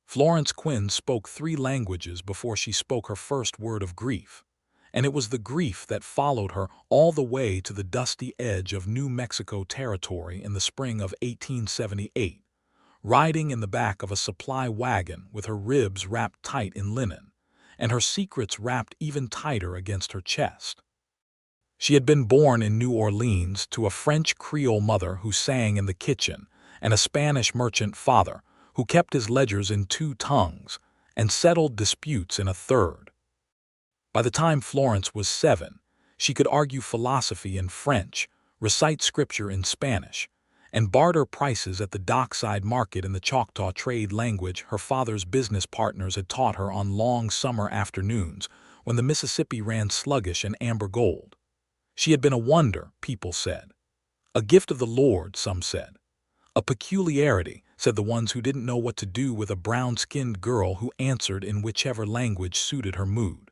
Florence Quinn spoke 3 languages before she spoke her first word of grief, and it was the grief that followed her all the way to the dusty edge of New Mexico territory in the spring of 1878, riding in the back of a supply wagon with her ribs wrapped tight in linen, and her secrets wrapped even tighter against her chest. She had been born in New Orleans to a French Creole mother who sang in the kitchen and a Spanish merchant father who kept his ledgers in 2 tongues and settled disputes in a third. By the time Florence was 7, she could argue philosophy in French, recite scripture in Spanish, and barter prices at the dockside market in the Choctaw trade language her father's business partners had taught her on long summer afternoons when the Mississippi ran sluggish and amber gold. She had been a wonder, people said. A gift of the Lord, some said. A peculiarity, said the ones who didn't know what to do with a brown-skinned girl who answered in whichever language suited her mood.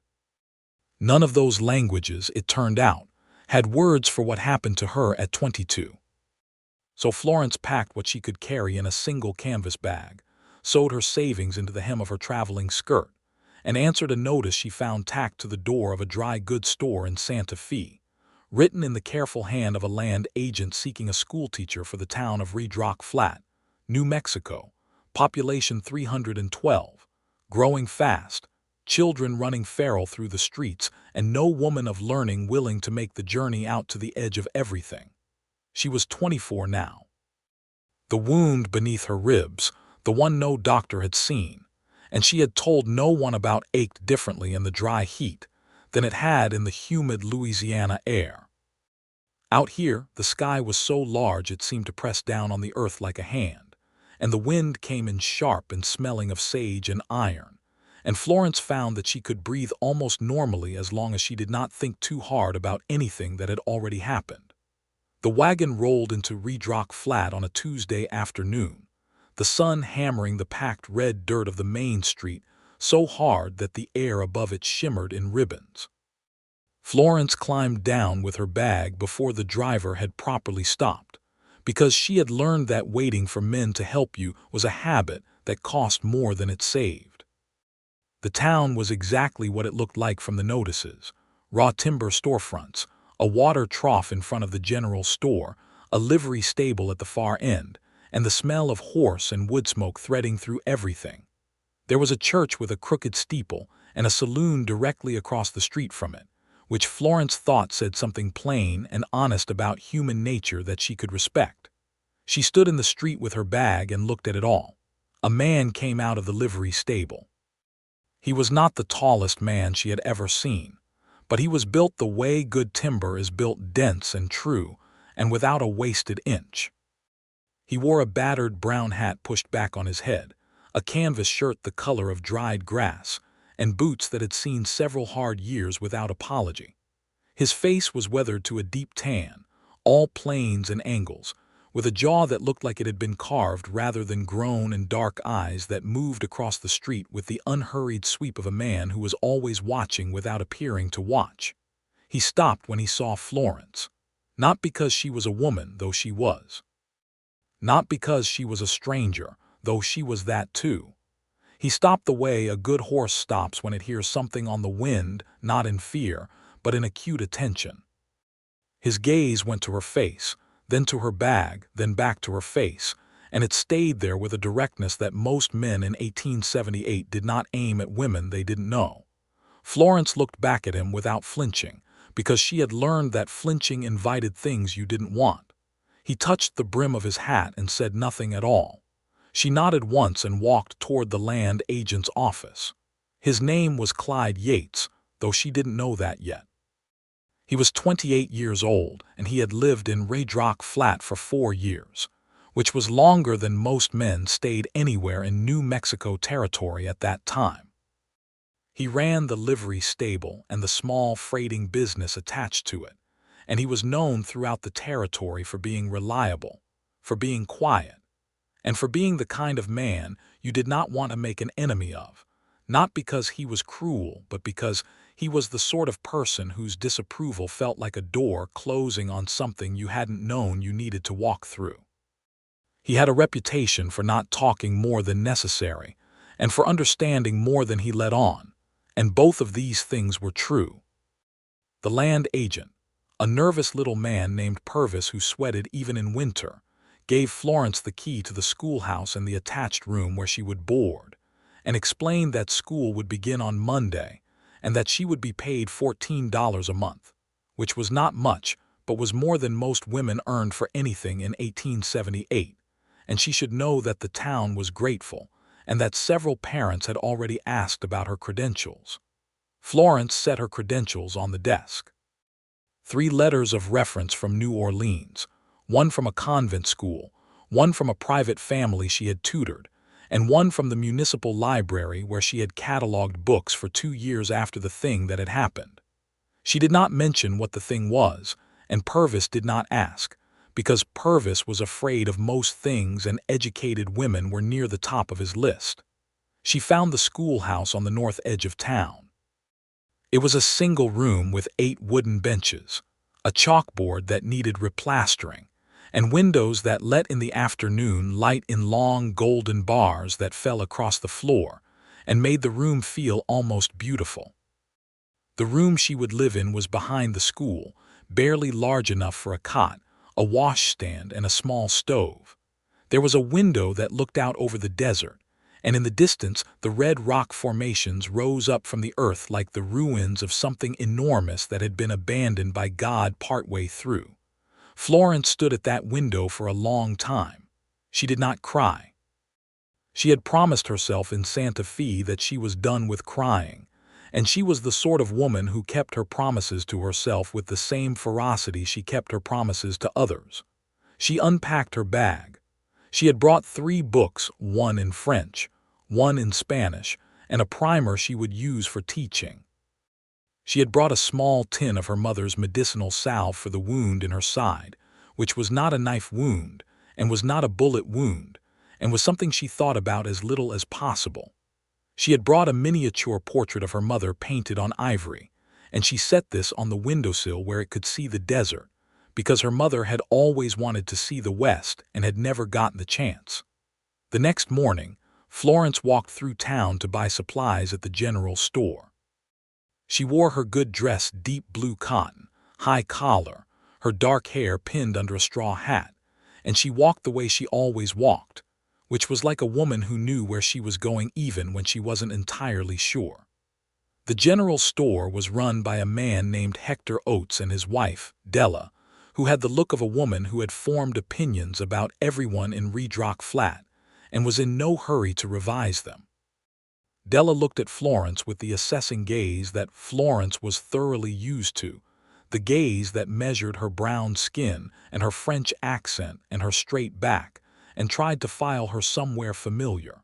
None of those languages, it turned out, had words for what happened to her at 22. So Florence packed what she could carry in a single canvas bag, sewed her savings into the hem of her traveling skirt, and answered a notice she found tacked to the door of a dry goods store in Santa Fe, written in the careful hand of a land agent seeking a schoolteacher for the town of Redrock Flat, New Mexico, population 312, growing fast, children running feral through the streets, and no woman of learning willing to make the journey out to the edge of everything. She was 24 now. The wound beneath her ribs, the one no doctor had seen, and she had told no one about, ached differently in the dry heat than it had in the humid Louisiana air. Out here, the sky was so large it seemed to press down on the earth like a hand, and the wind came in sharp and smelling of sage and iron, and Florence found that she could breathe almost normally as long as she did not think too hard about anything that had already happened. The wagon rolled into Redrock Flat on a Tuesday afternoon, the sun hammering the packed red dirt of the main street so hard that the air above it shimmered in ribbons. Florence climbed down with her bag before the driver had properly stopped, because she had learned that waiting for men to help you was a habit that cost more than it saved. The town was exactly what it looked like from the notices: raw timber storefronts, a water trough in front of the general store, a livery stable at the far end, and the smell of horse and wood smoke threading through everything. There was a church with a crooked steeple and a saloon directly across the street from it, which Florence thought said something plain and honest about human nature that she could respect. She stood in the street with her bag and looked at it all. A man came out of the livery stable. He was not the tallest man she had ever seen, but he was built the way good timber is built, dense and true, and without a wasted inch. He wore a battered brown hat pushed back on his head, a canvas shirt the color of dried grass, and boots that had seen several hard years without apology. His face was weathered to a deep tan, all planes and angles, with a jaw that looked like it had been carved rather than grown, and dark eyes that moved across the street with the unhurried sweep of a man who was always watching without appearing to watch. He stopped when he saw Florence, not because she was a woman, though she was. Not because she was a stranger, though she was that too. He stopped the way a good horse stops when it hears something on the wind, not in fear, but in acute attention. His gaze went to her face, then to her bag, then back to her face, and it stayed there with a directness that most men in 1878 did not aim at women they didn't know. Florence looked back at him without flinching, because she had learned that flinching invited things you didn't want. He touched the brim of his hat and said nothing at all. She nodded once and walked toward the land agent's office. His name was Clyde Yates, though she didn't know that yet. He was 28 years old, and he had lived in Redrock Flat for 4 years, which was longer than most men stayed anywhere in New Mexico territory at that time. He ran the livery stable and the small freighting business attached to it, and he was known throughout the territory for being reliable, for being quiet, and for being the kind of man you did not want to make an enemy of, not because he was cruel, but because he was the sort of person whose disapproval felt like a door closing on something you hadn't known you needed to walk through. He had a reputation for not talking more than necessary, and for understanding more than he let on, and both of these things were true. The land agent, a nervous little man named Purvis who sweated even in winter, gave Florence the key to the schoolhouse and the attached room where she would board, and explained that school would begin on Monday and that she would be paid $14 a month, which was not much but was more than most women earned for anything in 1878, and she should know that the town was grateful and that several parents had already asked about her credentials. Florence set her credentials on the desk. 3 letters of reference from New Orleans, one from a convent school, one from a private family she had tutored, and one from the municipal library where she had cataloged books for 2 years after the thing that had happened. She did not mention what the thing was, and Purvis did not ask, because Purvis was afraid of most things and educated women were near the top of his list. She found the schoolhouse on the north edge of town. It was a single room with 8 wooden benches, a chalkboard that needed replastering, and windows that let in the afternoon light in long golden bars that fell across the floor and made the room feel almost beautiful. The room she would live in was behind the school, barely large enough for a cot, a washstand, and a small stove. There was a window that looked out over the desert, and in the distance the red rock formations rose up from the earth like the ruins of something enormous that had been abandoned by God partway through. Florence stood at that window for a long time. She did not cry. She had promised herself in Santa Fe that she was done with crying, and she was the sort of woman who kept her promises to herself with the same ferocity she kept her promises to others. She unpacked her bag. She had brought 3 books, one in French, one in Spanish, and a primer she would use for teaching. She had brought a small tin of her mother's medicinal salve for the wound in her side, which was not a knife wound, and was not a bullet wound, and was something she thought about as little as possible. She had brought a miniature portrait of her mother painted on ivory, and she set this on the windowsill where it could see the desert, because her mother had always wanted to see the West and had never gotten the chance. The next morning, Florence walked through town to buy supplies at the general store. She wore her good dress, deep blue cotton, high collar, her dark hair pinned under a straw hat, and she walked the way she always walked, which was like a woman who knew where she was going even when she wasn't entirely sure. The general store was run by a man named Hector Oates and his wife, Della, who had the look of a woman who had formed opinions about everyone in Redrock Flat and was in no hurry to revise them. Della looked at Florence with the assessing gaze that Florence was thoroughly used to, the gaze that measured her brown skin and her French accent and her straight back, and tried to file her somewhere familiar.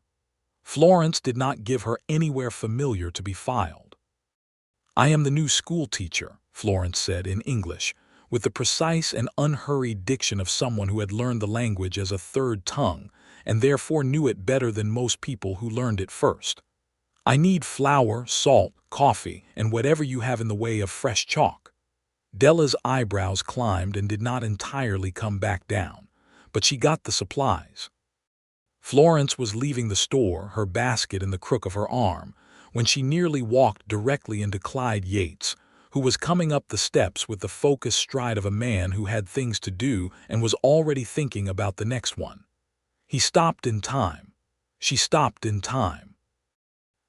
Florence did not give her anywhere familiar to be filed. "I am the new school teacher," Florence said in English, with the precise and unhurried diction of someone who had learned the language as a third tongue and therefore knew it better than most people who learned it first. "I need flour, salt, coffee, and whatever you have in the way of fresh chalk." Della's eyebrows climbed and did not entirely come back down, but she got the supplies. Florence was leaving the store, her basket in the crook of her arm, when she nearly walked directly into Clyde Yates, who was coming up the steps with the focused stride of a man who had things to do and was already thinking about the next one. He stopped in time. She stopped in time.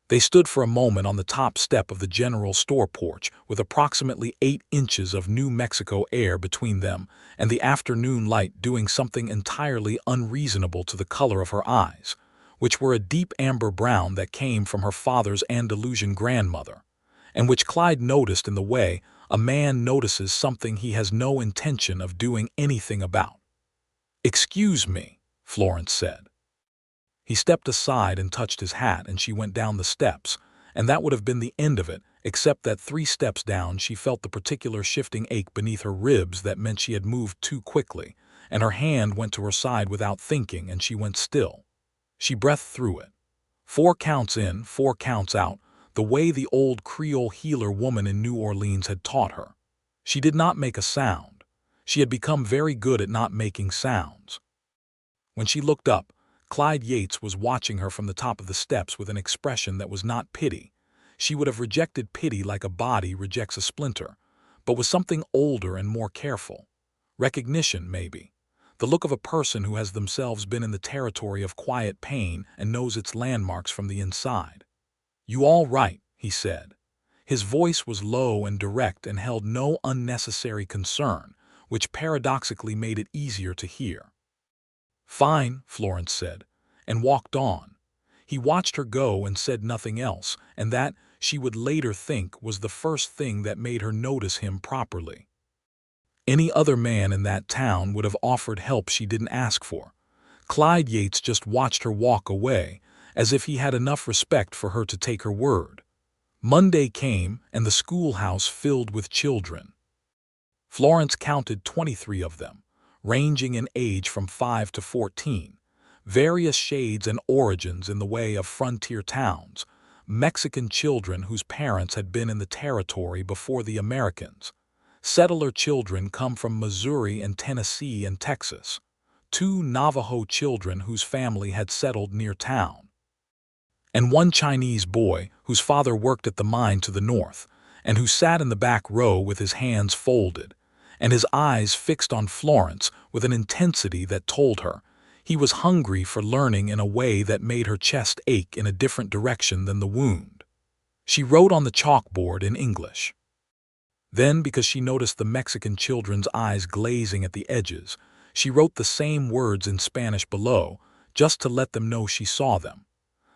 They stood for a moment on the top step of the general store porch with approximately 8 inches of New Mexico air between them and the afternoon light doing something entirely unreasonable to the color of her eyes, which were a deep amber brown that came from her father's Andalusian grandmother, and which Clyde noticed in the way a man notices something he has no intention of doing anything about. "Excuse me," Florence said. He stepped aside and touched his hat, and she went down the steps, and that would have been the end of it, except that 3 steps down she felt the particular shifting ache beneath her ribs that meant she had moved too quickly, and her hand went to her side without thinking, and she went still. She breathed through it. 4 counts in, 4 counts out, the way the old Creole healer woman in New Orleans had taught her. She did not make a sound. She had become very good at not making sounds. When she looked up, Clyde Yates was watching her from the top of the steps with an expression that was not pity. She would have rejected pity like a body rejects a splinter, but with something older and more careful. Recognition, maybe. The look of a person who has themselves been in the territory of quiet pain and knows its landmarks from the inside. "You all right?" he said. His voice was low and direct and held no unnecessary concern, which paradoxically made it easier to hear. "Fine," Florence said, and walked on. He watched her go and said nothing else, and that, she would later think, was the first thing that made her notice him properly. Any other man in that town would have offered help she didn't ask for. Clyde Yates just watched her walk away, as if he had enough respect for her to take her word. Monday came, and the schoolhouse filled with children. Florence counted 23 of them, ranging in age from 5 to 14, various shades and origins in the way of frontier towns, Mexican children whose parents had been in the territory before the Americans, settler children come from Missouri and Tennessee and Texas, 2 Navajo children whose family had settled near town, and 1 Chinese boy whose father worked at the mine to the north, and who sat in the back row with his hands folded, and his eyes fixed on Florence with an intensity that told her he was hungry for learning in a way that made her chest ache in a different direction than the wound. She wrote on the chalkboard in English. Then, because she noticed the Mexican children's eyes glazing at the edges, she wrote the same words in Spanish below, just to let them know she saw them.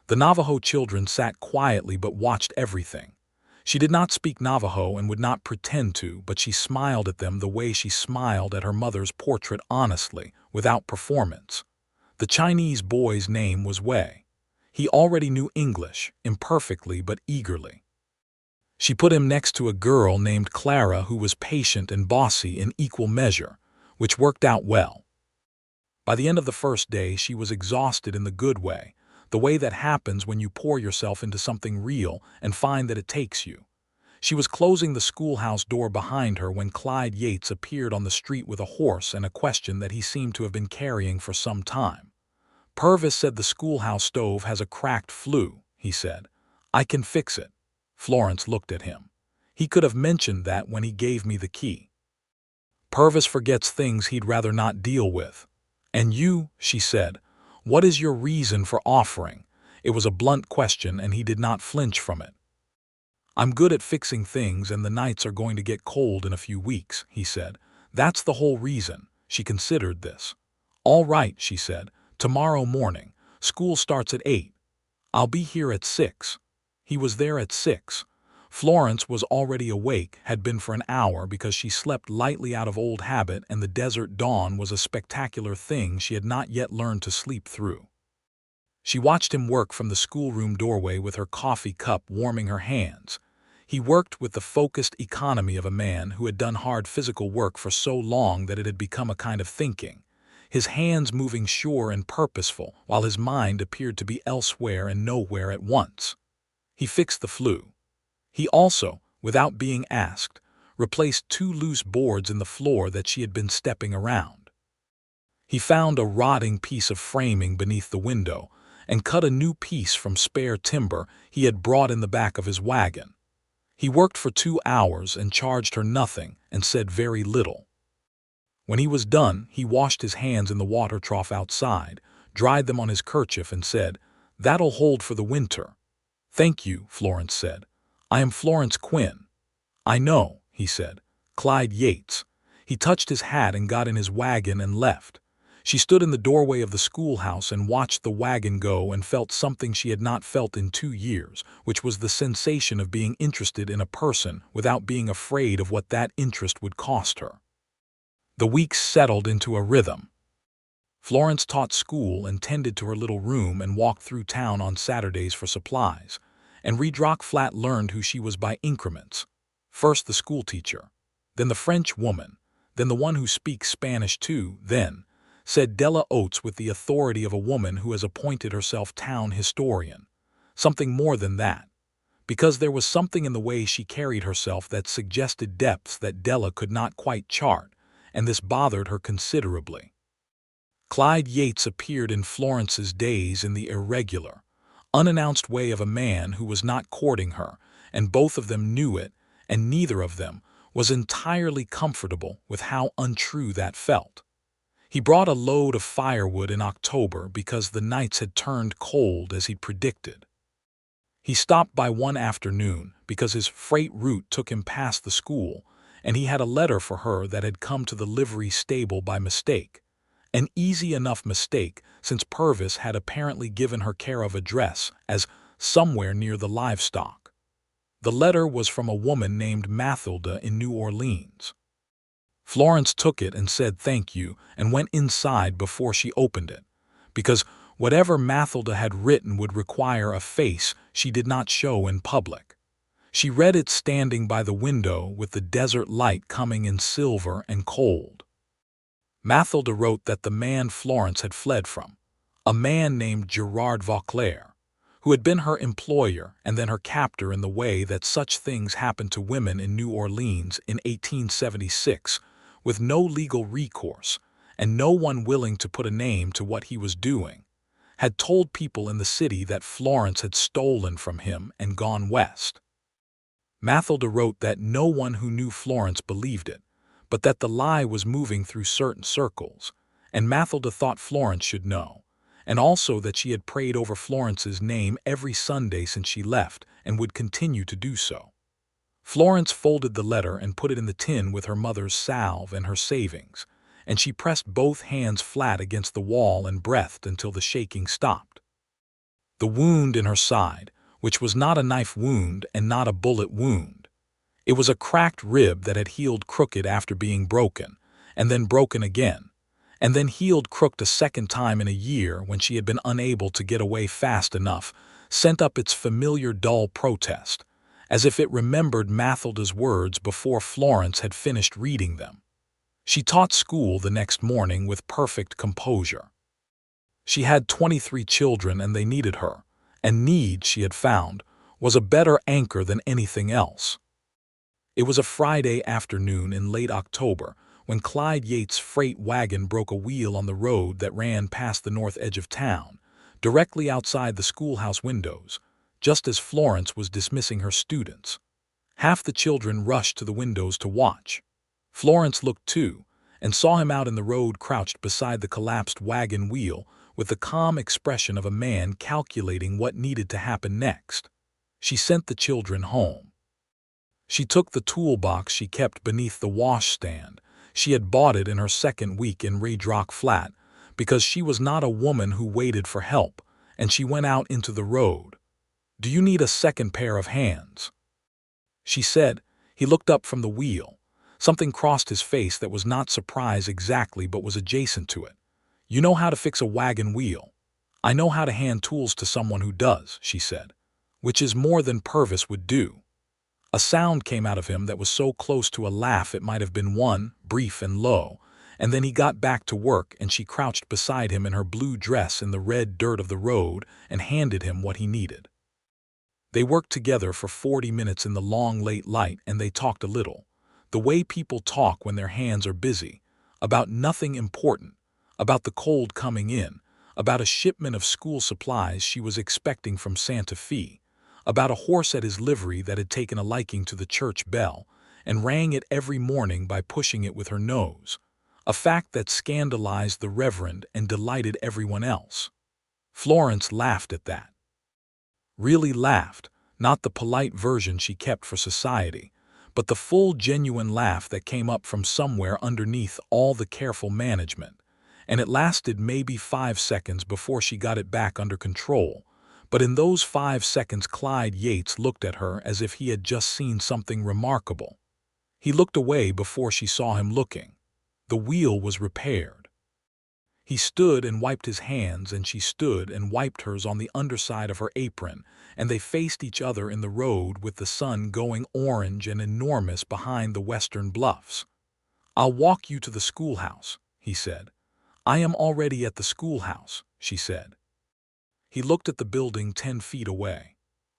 The Navajo children sat quietly but watched everything. She did not speak Navajo and would not pretend to, but she smiled at them the way she smiled at her mother's portrait, honestly, without performance. The Chinese boy's name was Wei. He already knew English, imperfectly but eagerly. She put him next to a girl named Clara who was patient and bossy in equal measure, which worked out well. By the end of the first day, she was exhausted in the good way, the way that happens when you pour yourself into something real and find that it takes you. She was closing the schoolhouse door behind her when Clyde Yates appeared on the street with a horse and a question that he seemed to have been carrying for some time. "Purvis said the schoolhouse stove has a cracked flue," he said. "I can fix it." Florence looked at him. "He could have mentioned that when he gave me the key." "Purvis forgets things he'd rather not deal with." "And you," she said, "what is your reason for offering?" It was a blunt question, and he did not flinch from it. "I'm good at fixing things, and the nights are going to get cold in a few weeks," he said. "That's the whole reason." She considered this. "All right," she said. "Tomorrow morning. School starts at 8. I'll be here at 6. He was there at 6. Florence was already awake, had been for an hour because she slept lightly out of old habit, and the desert dawn was a spectacular thing she had not yet learned to sleep through. She watched him work from the schoolroom doorway with her coffee cup warming her hands. He worked with the focused economy of a man who had done hard physical work for so long that it had become a kind of thinking, his hands moving sure and purposeful, while his mind appeared to be elsewhere and nowhere at once. He fixed the flue. He also, without being asked, replaced 2 loose boards in the floor that she had been stepping around. He found a rotting piece of framing beneath the window and cut a new piece from spare timber he had brought in the back of his wagon. He worked for 2 hours and charged her nothing and said very little. When he was done, he washed his hands in the water trough outside, dried them on his kerchief, and said, "That'll hold for the winter." "Thank you," Florence said. "I am Florence Quinn." "I know," he said. "Clyde Yates." He touched his hat and got in his wagon and left. She stood in the doorway of the schoolhouse and watched the wagon go and felt something she had not felt in 2 years, which was the sensation of being interested in a person without being afraid of what that interest would cost her. The weeks settled into a rhythm. Florence taught school and tended to her little room and walked through town on Saturdays for supplies, and Redrock Flat learned who she was by increments. First the schoolteacher, then the French woman, then the one who speaks Spanish too, then, said Della Oates with the authority of a woman who has appointed herself town historian. Something more than that, because there was something in the way she carried herself that suggested depths that Della could not quite chart, and this bothered her considerably. Clyde Yates appeared in Florence's days in the irregular, unannounced way of a man who was not courting her, and both of them knew it, and neither of them was entirely comfortable with how untrue that felt. He brought a load of firewood in October because the nights had turned cold as he'd predicted. He stopped by one afternoon because his freight route took him past the school, and he had a letter for her that had come to the livery stable by mistake. An easy enough mistake, since Purvis had apparently given her care of address as somewhere near the livestock. The letter was from a woman named Mathilda in New Orleans. Florence took it and said thank you and went inside before she opened it, because whatever Mathilda had written would require a face she did not show in public. She read it standing by the window with the desert light coming in silver and cold. Mathilda wrote that the man Florence had fled from, a man named Gerard Vauclair, who had been her employer and then her captor in the way that such things happened to women in New Orleans in 1876, with no legal recourse and no one willing to put a name to what he was doing, had told people in the city that Florence had stolen from him and gone west. Mathilda wrote that no one who knew Florence believed it, but that the lie was moving through certain circles, and Mathilda thought Florence should know, and also that she had prayed over Florence's name every Sunday since she left and would continue to do so. Florence folded the letter and put it in the tin with her mother's salve and her savings, and she pressed both hands flat against the wall and breathed until the shaking stopped. The wound in her side, which was not a knife wound and not a bullet wound. It was a cracked rib that had healed crooked after being broken, and then broken again, and then healed crooked a second time in a year when she had been unable to get away fast enough, sent up its familiar dull protest, as if it remembered Mathilda's words before Florence had finished reading them. She taught school the next morning with perfect composure. She had 23 children and they needed her, and need, she had found, was a better anchor than anything else. It was a Friday afternoon in late October when Clyde Yates' freight wagon broke a wheel on the road that ran past the north edge of town, directly outside the schoolhouse windows, just as Florence was dismissing her students. Half the children rushed to the windows to watch. Florence looked too, and saw him out in the road crouched beside the collapsed wagon wheel with the calm expression of a man calculating what needed to happen next. She sent the children home. She took the toolbox she kept beneath the washstand. She had bought it in her second week in Redrock Flat because she was not a woman who waited for help, and she went out into the road. "Do you need a second pair of hands?" she said. He looked up from the wheel. Something crossed his face that was not surprise exactly but was adjacent to it. "You know how to fix a wagon wheel." "I know how to hand tools to someone who does," she said, "which is more than Purvis would do." A sound came out of him that was so close to a laugh it might have been one, brief and low, and then he got back to work and she crouched beside him in her blue dress in the red dirt of the road and handed him what he needed. They worked together for 40 minutes in the long late light and they talked a little, the way people talk when their hands are busy, about nothing important, about the cold coming in, about a shipment of school supplies she was expecting from Santa Fe, about a horse at his livery that had taken a liking to the church bell and rang it every morning by pushing it with her nose, a fact that scandalized the reverend and delighted everyone else. Florence laughed at that. Really laughed, not the polite version she kept for society, but the full genuine laugh that came up from somewhere underneath all the careful management, and it lasted maybe 5 seconds before she got it back under control. But in those 5 seconds Clyde Yates looked at her as if he had just seen something remarkable. He looked away before she saw him looking. The wheel was repaired. He stood and wiped his hands and she stood and wiped hers on the underside of her apron, and they faced each other in the road with the sun going orange and enormous behind the western bluffs. "I'll walk you to the schoolhouse," he said. "I am already at the schoolhouse," she said. He looked at the building 10 feet away.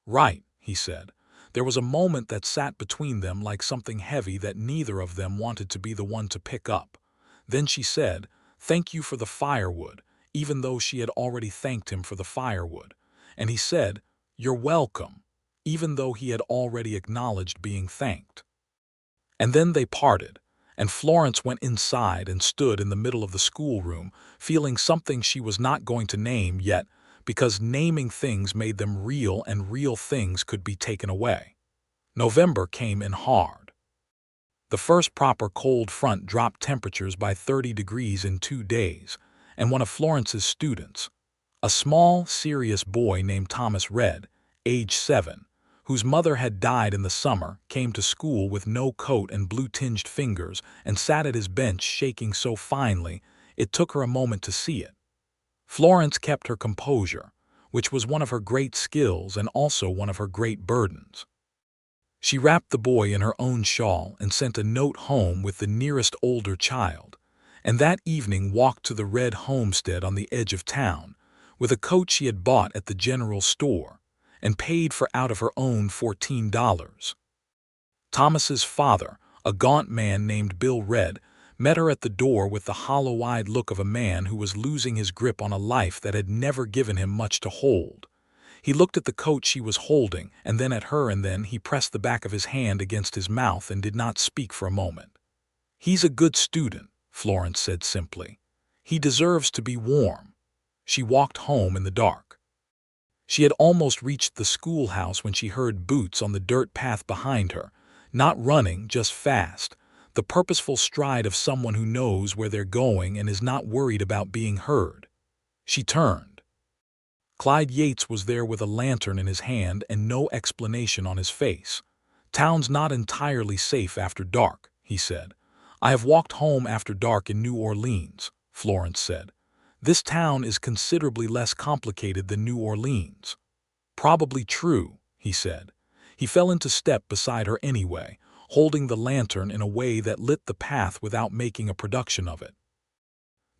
"Right," he said. There was a moment that sat between them like something heavy that neither of them wanted to be the one to pick up. Then she said, "Thank you for the firewood," even though she had already thanked him for the firewood. And he said, "You're welcome," even though he had already acknowledged being thanked. And then they parted, and Florence went inside and stood in the middle of the schoolroom, feeling something she was not going to name yet, because naming things made them real and real things could be taken away. November came in hard. The first proper cold front dropped temperatures by 30 degrees in 2 days, and one of Florence's students, a small, serious boy named Thomas Red, age 7, whose mother had died in the summer, came to school with no coat and blue-tinged fingers and sat at his bench shaking so finely it took her a moment to see it. Florence kept her composure, which was one of her great skills and also one of her great burdens. She wrapped the boy in her own shawl and sent a note home with the nearest older child, and that evening walked to the Red homestead on the edge of town, with a coat she had bought at the general store, and paid for out of her own $14. Thomas's father, a gaunt man named Bill Red, met her at the door with the hollow-eyed look of a man who was losing his grip on a life that had never given him much to hold. He looked at the coat she was holding, and then at her, and then he pressed the back of his hand against his mouth and did not speak for a moment. "He's a good student," Florence said simply. "He deserves to be warm." She walked home in the dark. She had almost reached the schoolhouse when she heard boots on the dirt path behind her, not running, just fast, the purposeful stride of someone who knows where they're going and is not worried about being heard. She turned. Clyde Yates was there with a lantern in his hand and no explanation on his face. "Town's not entirely safe after dark," he said. "I have walked home after dark in New Orleans," Florence said. "This town is considerably less complicated than New Orleans." "Probably true," he said. He fell into step beside her anyway, holding the lantern in a way that lit the path without making a production of it.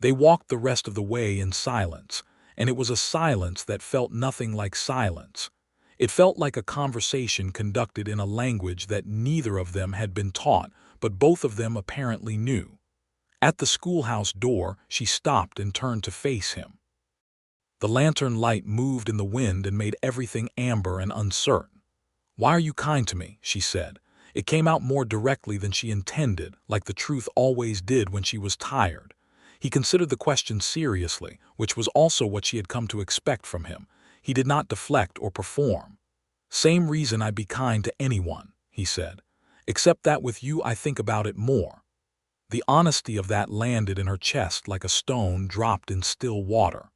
They walked the rest of the way in silence, and it was a silence that felt nothing like silence. It felt like a conversation conducted in a language that neither of them had been taught, but both of them apparently knew. At the schoolhouse door, she stopped and turned to face him. The lantern light moved in the wind and made everything amber and uncertain. "Why are you kind to me?" she said. It came out more directly than she intended, like the truth always did when she was tired. He considered the question seriously, which was also what she had come to expect from him. He did not deflect or perform. "Same reason I'd be kind to anyone," he said. "Except that with you I think about it more." The honesty of that landed in her chest like a stone dropped in still water.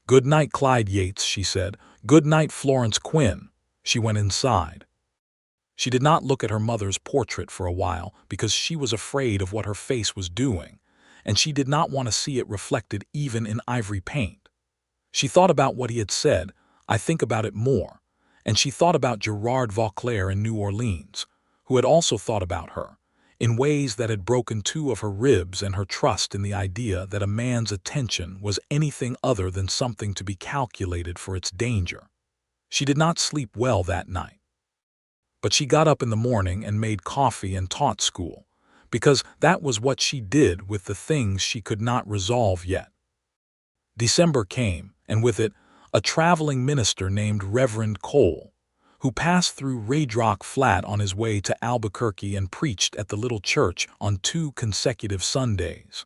"Good night, Clyde Yates," she said. "Good night, Florence Quinn." She went inside. She did not look at her mother's portrait for a while because she was afraid of what her face was doing, and she did not want to see it reflected even in ivory paint. She thought about what he had said, "I think about it more," and she thought about Gerard Vauclair in New Orleans, who had also thought about her, in ways that had broken two of her ribs and her trust in the idea that a man's attention was anything other than something to be calculated for its danger. She did not sleep well that night. But she got up in the morning and made coffee and taught school, because that was what she did with the things she could not resolve yet. December came, and with it, a traveling minister named Reverend Cole, who passed through Redrock Flat on his way to Albuquerque and preached at the little church on 2 consecutive Sundays.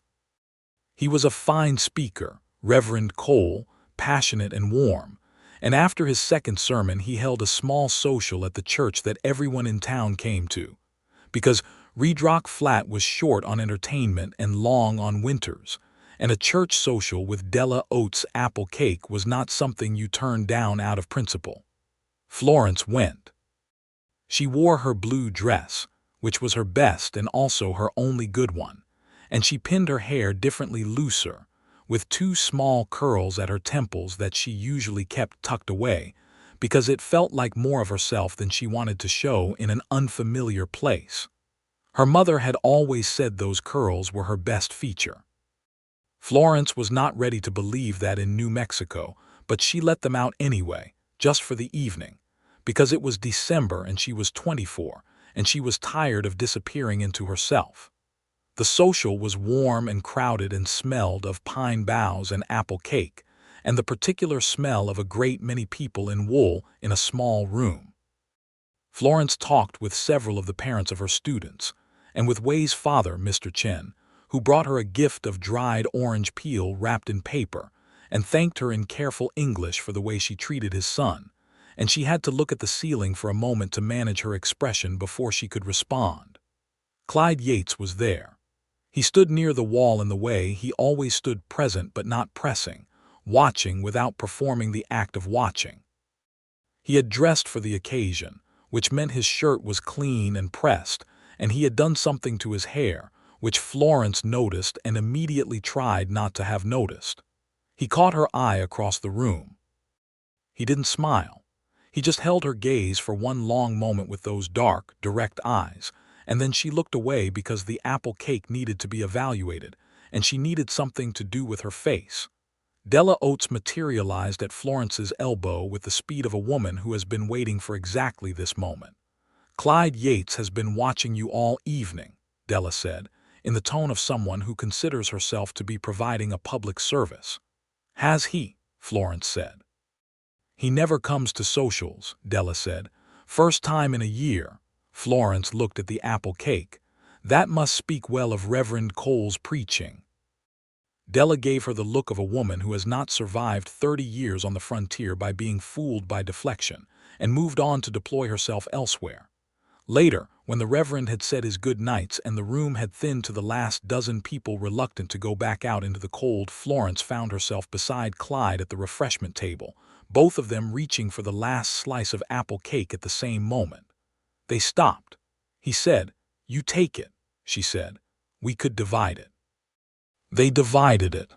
He was a fine speaker, Reverend Cole, passionate and warm, and after his second sermon he held a small social at the church that everyone in town came to, because Redrock Flat was short on entertainment and long on winters, and a church social with Della Oats apple cake was not something you turned down out of principle. Florence went. She wore her blue dress, which was her best and also her only good one, and she pinned her hair differently looser, with 2 small curls at her temples that she usually kept tucked away, because it felt like more of herself than she wanted to show in an unfamiliar place. Her mother had always said those curls were her best feature. Florence was not ready to believe that in New Mexico, but she let them out anyway, just for the evening, because it was December and she was 24, and she was tired of disappearing into herself. The social was warm and crowded and smelled of pine boughs and apple cake, and the particular smell of a great many people in wool in a small room. Florence talked with several of the parents of her students, and with Wei's father, Mr. Chen, who brought her a gift of dried orange peel wrapped in paper, and thanked her in careful English for the way she treated his son, and she had to look at the ceiling for a moment to manage her expression before she could respond. Clyde Yates was there. He stood near the wall in the way he always stood, present but not pressing, watching without performing the act of watching. He had dressed for the occasion, which meant his shirt was clean and pressed, and he had done something to his hair, which Florence noticed and immediately tried not to have noticed. He caught her eye across the room. He didn't smile. He just held her gaze for one long moment with those dark, direct eyes, and then she looked away because the apple cake needed to be evaluated, and she needed something to do with her face. Della Oates materialized at Florence's elbow with the speed of a woman who has been waiting for exactly this moment. "Clyde Yates has been watching you all evening," Della said, in the tone of someone who considers herself to be providing a public service. "Has he?" Florence said. "He never comes to socials," Della said. "First time in a year." Florence looked at the apple cake. "That must speak well of Reverend Cole's preaching." Della gave her the look of a woman who has not survived 30 years on the frontier by being fooled by deflection, and moved on to deploy herself elsewhere. Later, when the Reverend had said his good nights and the room had thinned to the last dozen people reluctant to go back out into the cold, Florence found herself beside Clyde at the refreshment table, both of them reaching for the last slice of apple cake at the same moment. They stopped. He said, "You take it," she said. "We could divide it." They divided it.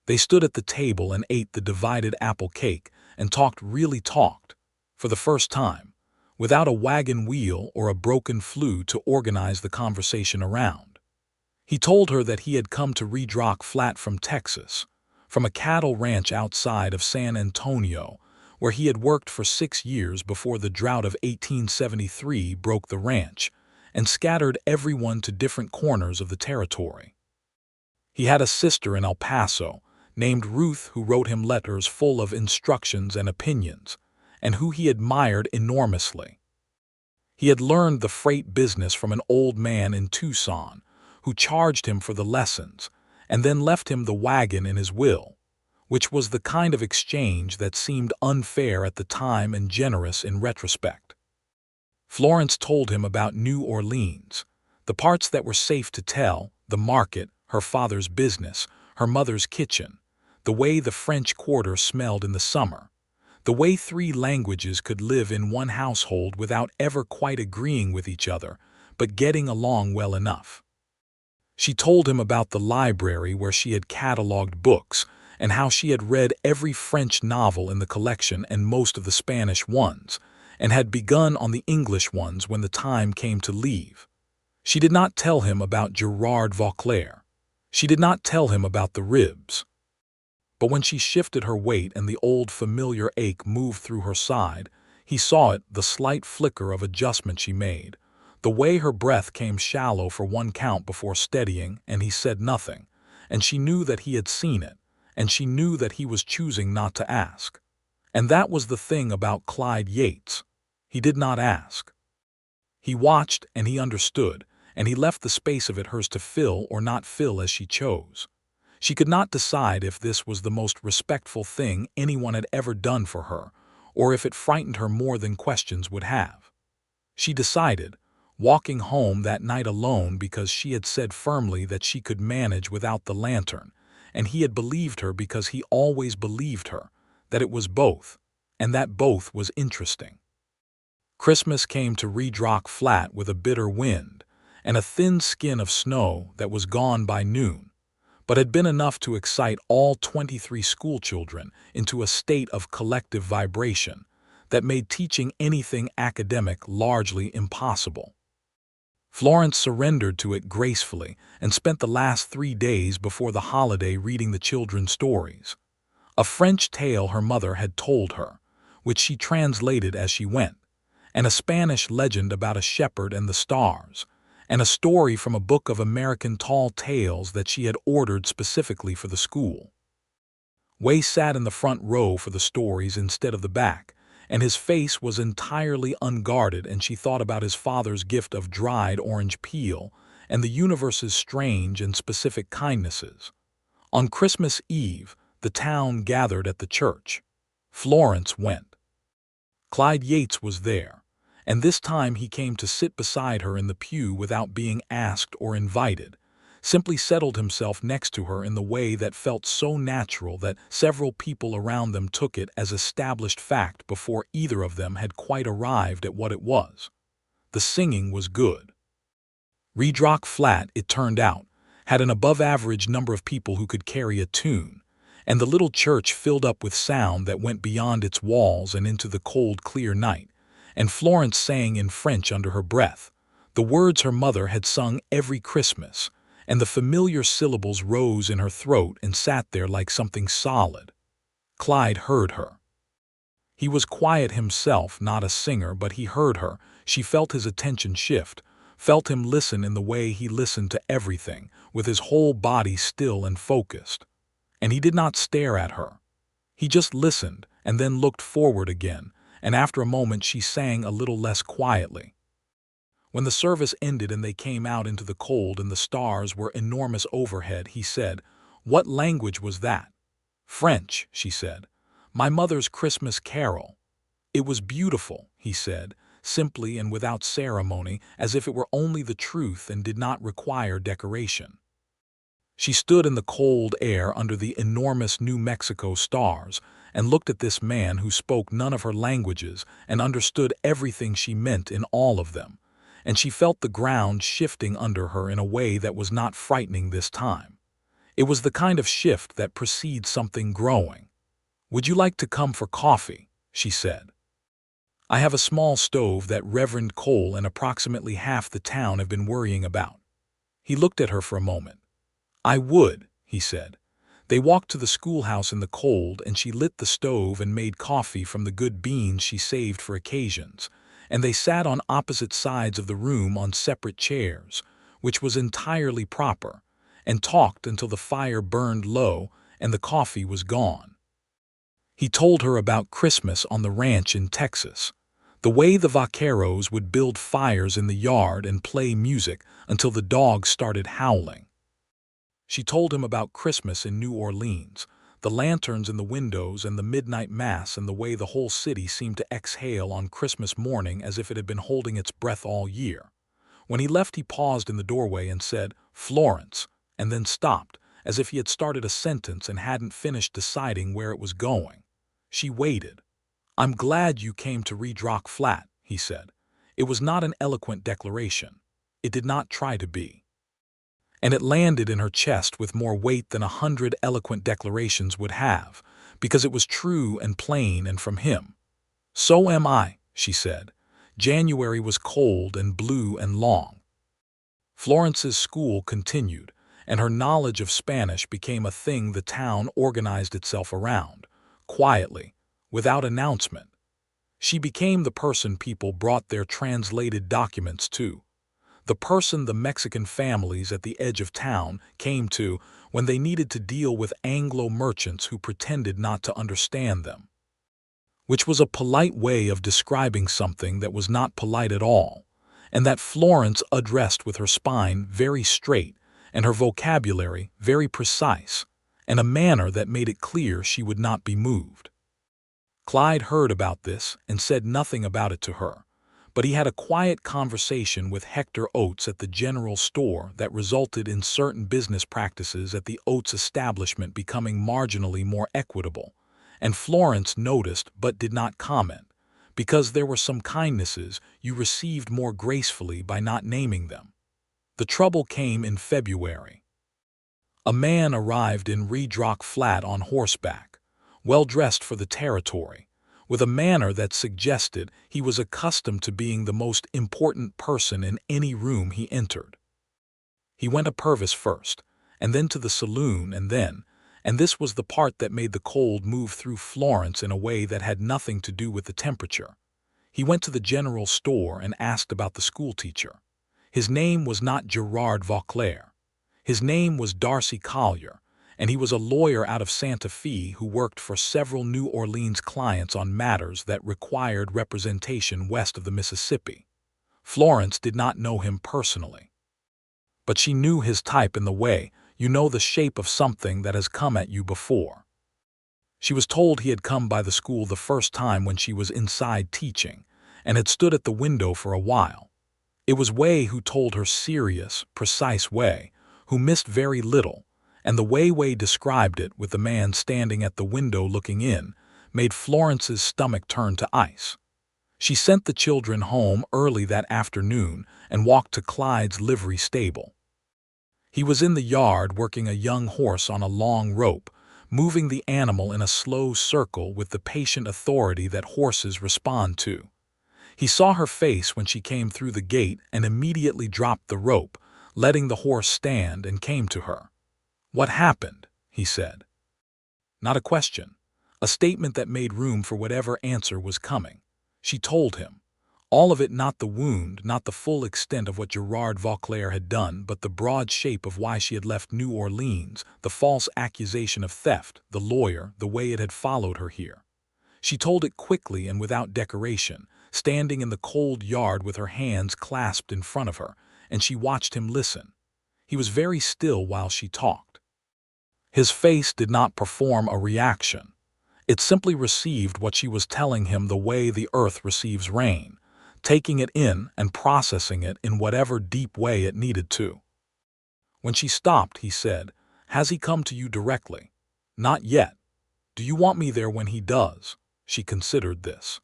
They stood at the table and ate the divided apple cake and really talked, for the first time, without a wagon wheel or a broken flue to organize the conversation around. He told her that he had come to Redrock Flat from Texas, from a cattle ranch outside of San Antonio, where he had worked for 6 years before the drought of 1873 broke the ranch and scattered everyone to different corners of the territory. He had a sister in El Paso, named Ruth, who wrote him letters full of instructions and opinions, and who he admired enormously. He had learned the freight business from an old man in Tucson, who charged him for the lessons, and then left him the wagon in his will, which was the kind of exchange that seemed unfair at the time and generous in retrospect. Florence told him about New Orleans, the parts that were safe to tell, the market, her father's business, her mother's kitchen, the way the French Quarter smelled in the summer, the way 3 languages could live in one household without ever quite agreeing with each other, but getting along well enough. She told him about the library where she had cataloged books, and how she had read every French novel in the collection and most of the Spanish ones, and had begun on the English ones when the time came to leave. She did not tell him about Gerard Vauclair. She did not tell him about the ribs. But when she shifted her weight and the old familiar ache moved through her side, he saw it, the slight flicker of adjustment she made, the way her breath came shallow for one count before steadying, and he said nothing, and she knew that he had seen it, and she knew that he was choosing not to ask. And that was the thing about Clyde Yates. He did not ask. He watched and he understood, and he left the space of it hers to fill or not fill as she chose. She could not decide if this was the most respectful thing anyone had ever done for her, or if it frightened her more than questions would have. She decided, walking home that night alone, because she had said firmly that she could manage without the lantern, and he had believed her because he always believed her, that it was both, and that both was interesting. Christmas came to Redrock Flat with a bitter wind, and a thin skin of snow that was gone by noon, but had been enough to excite all 23 schoolchildren into a state of collective vibration that made teaching anything academic largely impossible. Florence surrendered to it gracefully and spent the last 3 days before the holiday reading the children stories. A French tale her mother had told her, which she translated as she went, and a Spanish legend about a shepherd and the stars, and a story from a book of American tall tales that she had ordered specifically for the school. Wei sat in the front row for the stories instead of the back, and his face was entirely unguarded, and she thought about his father's gift of dried orange peel and the universe's strange and specific kindnesses. On Christmas Eve, the town gathered at the church. Florence went. Clyde Yates was there, and this time he came to sit beside her in the pew without being asked or invited, simply settled himself next to her in the way that felt so natural that several people around them took it as established fact before either of them had quite arrived at what it was. The singing was good. Redrock Flat, it turned out, had an above-average number of people who could carry a tune, and the little church filled up with sound that went beyond its walls and into the cold, clear night, and Florence sang in French under her breath, the words her mother had sung every Christmas, and the familiar syllables rose in her throat and sat there like something solid. Clyde heard her. He was quiet himself, not a singer, but he heard her. She felt his attention shift, felt him listen in the way he listened to everything, with his whole body still and focused. And he did not stare at her. He just listened and then looked forward again, and after a moment she sang a little less quietly. When the service ended and they came out into the cold and the stars were enormous overhead, he said, "What language was that?" "French," she said. "My mother's Christmas carol." "It was beautiful," he said, simply and without ceremony, as if it were only the truth and did not require decoration. She stood in the cold air under the enormous New Mexico stars and looked at this man who spoke none of her languages and understood everything she meant in all of them, and she felt the ground shifting under her in a way that was not frightening this time. It was the kind of shift that precedes something growing. "Would you like to come for coffee?" she said. "I have a small stove that Reverend Cole and approximately half the town have been worrying about." He looked at her for a moment. "I would," he said. They walked to the schoolhouse in the cold, and she lit the stove and made coffee from the good beans she saved for occasions, and they sat on opposite sides of the room on separate chairs, which was entirely proper, and talked until the fire burned low and the coffee was gone. He told her about Christmas on the ranch in Texas, the way the vaqueros would build fires in the yard and play music until the dogs started howling. She told him about Christmas in New Orleans, the lanterns in the windows and the midnight mass, and the way the whole city seemed to exhale on Christmas morning as if it had been holding its breath all year. When he left, he paused in the doorway and said, "Florence," and then stopped, as if he had started a sentence and hadn't finished deciding where it was going. She waited. "I'm glad you came to Redrock Flat," he said. It was not an eloquent declaration. It did not try to be. And it landed in her chest with more weight than 100 eloquent declarations would have, because it was true and plain and from him. "So am I," she said. January was cold and blue and long. Florence's school continued, and her knowledge of Spanish became a thing the town organized itself around, quietly, without announcement. She became the person people brought their translated documents to, the person the Mexican families at the edge of town came to when they needed to deal with Anglo merchants who pretended not to understand them, which was a polite way of describing something that was not polite at all, and that Florence addressed with her spine very straight and her vocabulary very precise, in a manner that made it clear she would not be moved. Clyde heard about this and said nothing about it to her, but he had a quiet conversation with Hector Oates at the general store that resulted in certain business practices at the Oates establishment becoming marginally more equitable, and Florence noticed but did not comment, because there were some kindnesses you received more gracefully by not naming them. The trouble came in February. A man arrived in Redrock Flat on horseback, well-dressed for the territory, with a manner that suggested he was accustomed to being the most important person in any room he entered. He went to Purvis first, and then to the saloon, and this was the part that made the cold move through Florence in a way that had nothing to do with the temperature. He went to the general store and asked about the schoolteacher. His name was not Gerard Vauclair. His name was Darcy Collier, and he was a lawyer out of Santa Fe who worked for several New Orleans clients on matters that required representation west of the Mississippi. Florence did not know him personally, but she knew his type in the way you know the shape of something that has come at you before. She was told he had come by the school the first time when she was inside teaching, and had stood at the window for a while. It was Way who told her serious, precise Way, who missed very little, and the way Way described it with the man standing at the window looking in made Florence's stomach turn to ice. She sent the children home early that afternoon and walked to Clyde's livery stable. He was in the yard working a young horse on a long rope, moving the animal in a slow circle with the patient authority that horses respond to. He saw her face when she came through the gate and immediately dropped the rope, letting the horse stand, and came to her. "What happened?" he said. Not a question, a statement that made room for whatever answer was coming. She told him. All of it, not the wound, not the full extent of what Gerard Vauclair had done, but the broad shape of why she had left New Orleans, the false accusation of theft, the lawyer, the way it had followed her here. She told it quickly and without decoration, standing in the cold yard with her hands clasped in front of her, and she watched him listen. He was very still while she talked. His face did not perform a reaction. It simply received what she was telling him the way the earth receives rain, taking it in and processing it in whatever deep way it needed to. When she stopped, he said, "Has he come to you directly?" "Not yet." "Do you want me there when he does?" She considered this.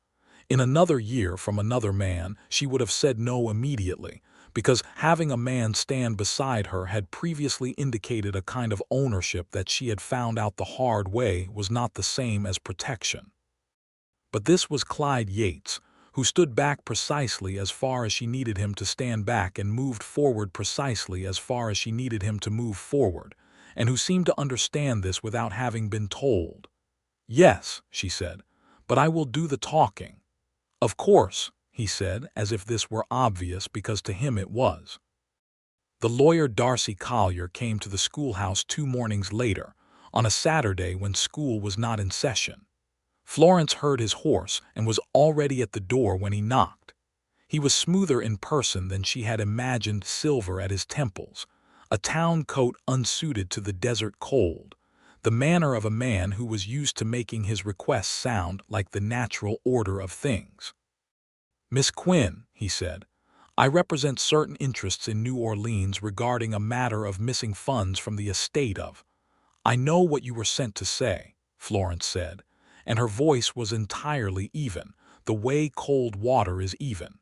In another year, from another man, she would have said no immediately, because having a man stand beside her had previously indicated a kind of ownership that she had found out the hard way was not the same as protection. But this was Clyde Yates, who stood back precisely as far as she needed him to stand back and moved forward precisely as far as she needed him to move forward, and who seemed to understand this without having been told. "Yes," she said, "but I will do the talking." "Of course," he said, as if this were obvious because to him it was. The lawyer Darcy Collier came to the schoolhouse 2 mornings later, on a Saturday when school was not in session. Florence heard his horse and was already at the door when he knocked. He was smoother in person than she had imagined, silver at his temples, a town coat unsuited to the desert cold, the manner of a man who was used to making his requests sound like the natural order of things. "Miss Quinn," he said, "I represent certain interests in New Orleans regarding a matter of missing funds from the estate of—" "I know what you were sent to say," Florence said, and her voice was entirely even, the way cold water is even.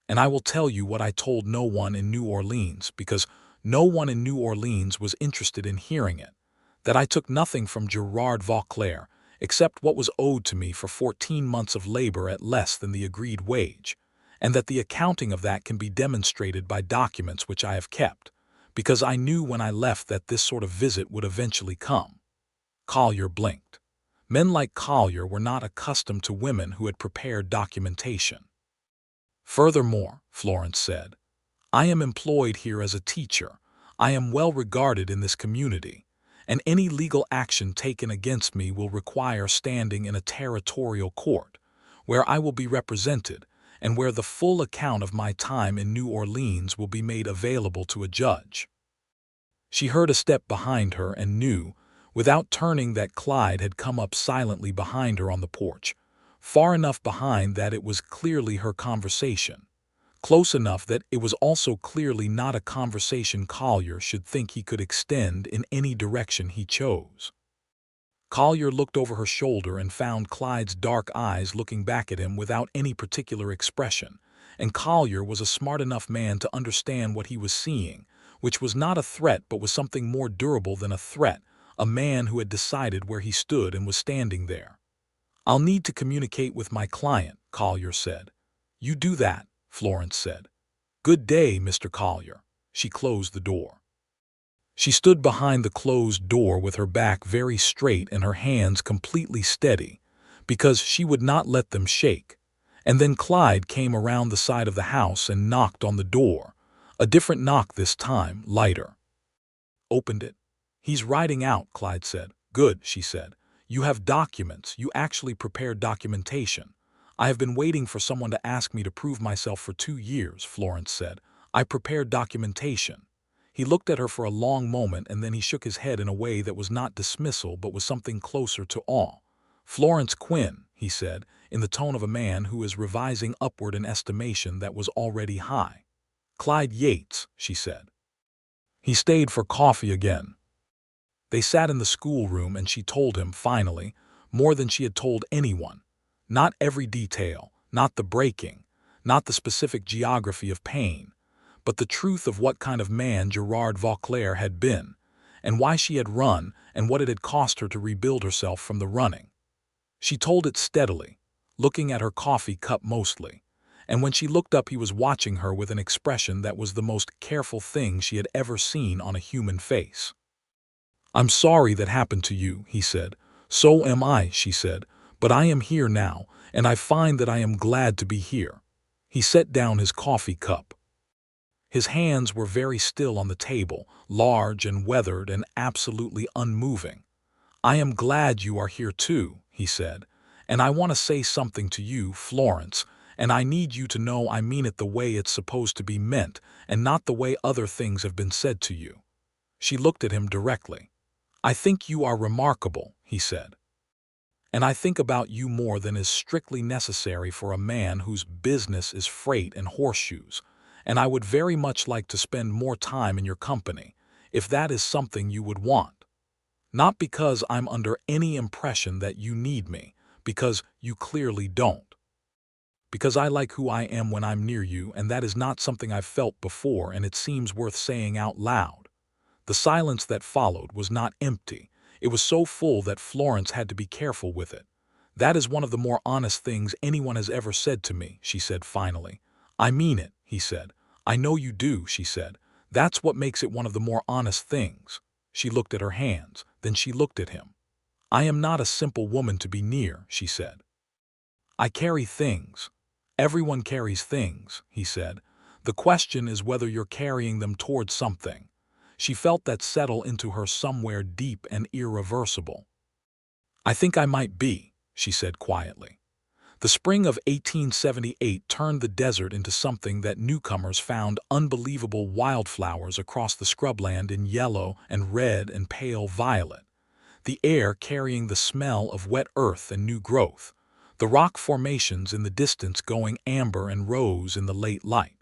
"And I will tell you what I told no one in New Orleans, because no one in New Orleans was interested in hearing it, that I took nothing from Gerard Vauclair except what was owed to me for 14 months of labor at less than the agreed wage, and that the accounting of that can be demonstrated by documents which I have kept, because I knew when I left that this sort of visit would eventually come." Collier blinked. Men like Collier were not accustomed to women who had prepared documentation. "Furthermore," Florence said, "I am employed here as a teacher. I am well regarded in this community, and any legal action taken against me will require standing in a territorial court, where I will be represented, and where the full account of my time in New Orleans will be made available to a judge." She heard a step behind her and knew, without turning, that Clyde had come up silently behind her on the porch, far enough behind that it was clearly her conversation, close enough that it was also clearly not a conversation Collier should think he could extend in any direction he chose. Collier looked over her shoulder and found Clyde's dark eyes looking back at him without any particular expression, and Collier was a smart enough man to understand what he was seeing, which was not a threat but was something more durable than a threat, a man who had decided where he stood and was standing there. "I'll need to communicate with my client," Collier said. "You do that," Florence said. "Good day, Mr. Collier." She closed the door. She stood behind the closed door with her back very straight and her hands completely steady, because she would not let them shake. And then Clyde came around the side of the house and knocked on the door, A different knock this time, lighter. Opened it. "He's riding out," Clyde said. "Good," she said. "You have documents. You actually prepared documentation." "I have been waiting for someone to ask me to prove myself for 2 years," Florence said. "I prepared documentation." He looked at her for a long moment, and then he shook his head in a way that was not dismissal but was something closer to awe. "Florence Quinn," he said, in the tone of a man who is revising upward an estimation that was already high. "Clyde Yates," she said. He stayed for coffee again. They sat in the schoolroom and she told him, finally, more than she had told anyone. Not every detail, not the breaking, not the specific geography of pain, but the truth of what kind of man Gerard Vauclair had been, and why she had run and what it had cost her to rebuild herself from the running. She told it steadily, looking at her coffee cup mostly, and when she looked up he was watching her with an expression that was the most careful thing she had ever seen on a human face. "I'm sorry that happened to you," he said. "So am I," she said, "but I am here now, and I find that I am glad to be here." He set down his coffee cup. His hands were very still on the table, large and weathered and absolutely unmoving. "I am glad you are here too," he said, "and I want to say something to you, Florence, and I need you to know I mean it the way it's supposed to be meant and not the way other things have been said to you." She looked at him directly. "I think you are remarkable," he said. "And I think about you more than is strictly necessary for a man whose business is freight and horseshoes, and I would very much like to spend more time in your company, if that is something you would want. Not because I'm under any impression that you need me, because you clearly don't. Because I like who I am when I'm near you, and that is not something I've felt before, and it seems worth saying out loud." The silence that followed was not empty. It was so full that Florence had to be careful with it. "That is one of the more honest things anyone has ever said to me," she said finally. "I mean it," he said. "I know you do," she said. "That's what makes it one of the more honest things." She looked at her hands, then she looked at him. "I am not a simple woman to be near," she said. "I carry things. Everyone carries things," he said. "The question is whether you're carrying them towards something." She felt that settle into her somewhere deep and irreversible. "I think I might be," she said quietly. The spring of 1878 turned the desert into something that newcomers found: unbelievable wildflowers across the scrubland in yellow and red and pale violet, the air carrying the smell of wet earth and new growth, the rock formations in the distance going amber and rose in the late light.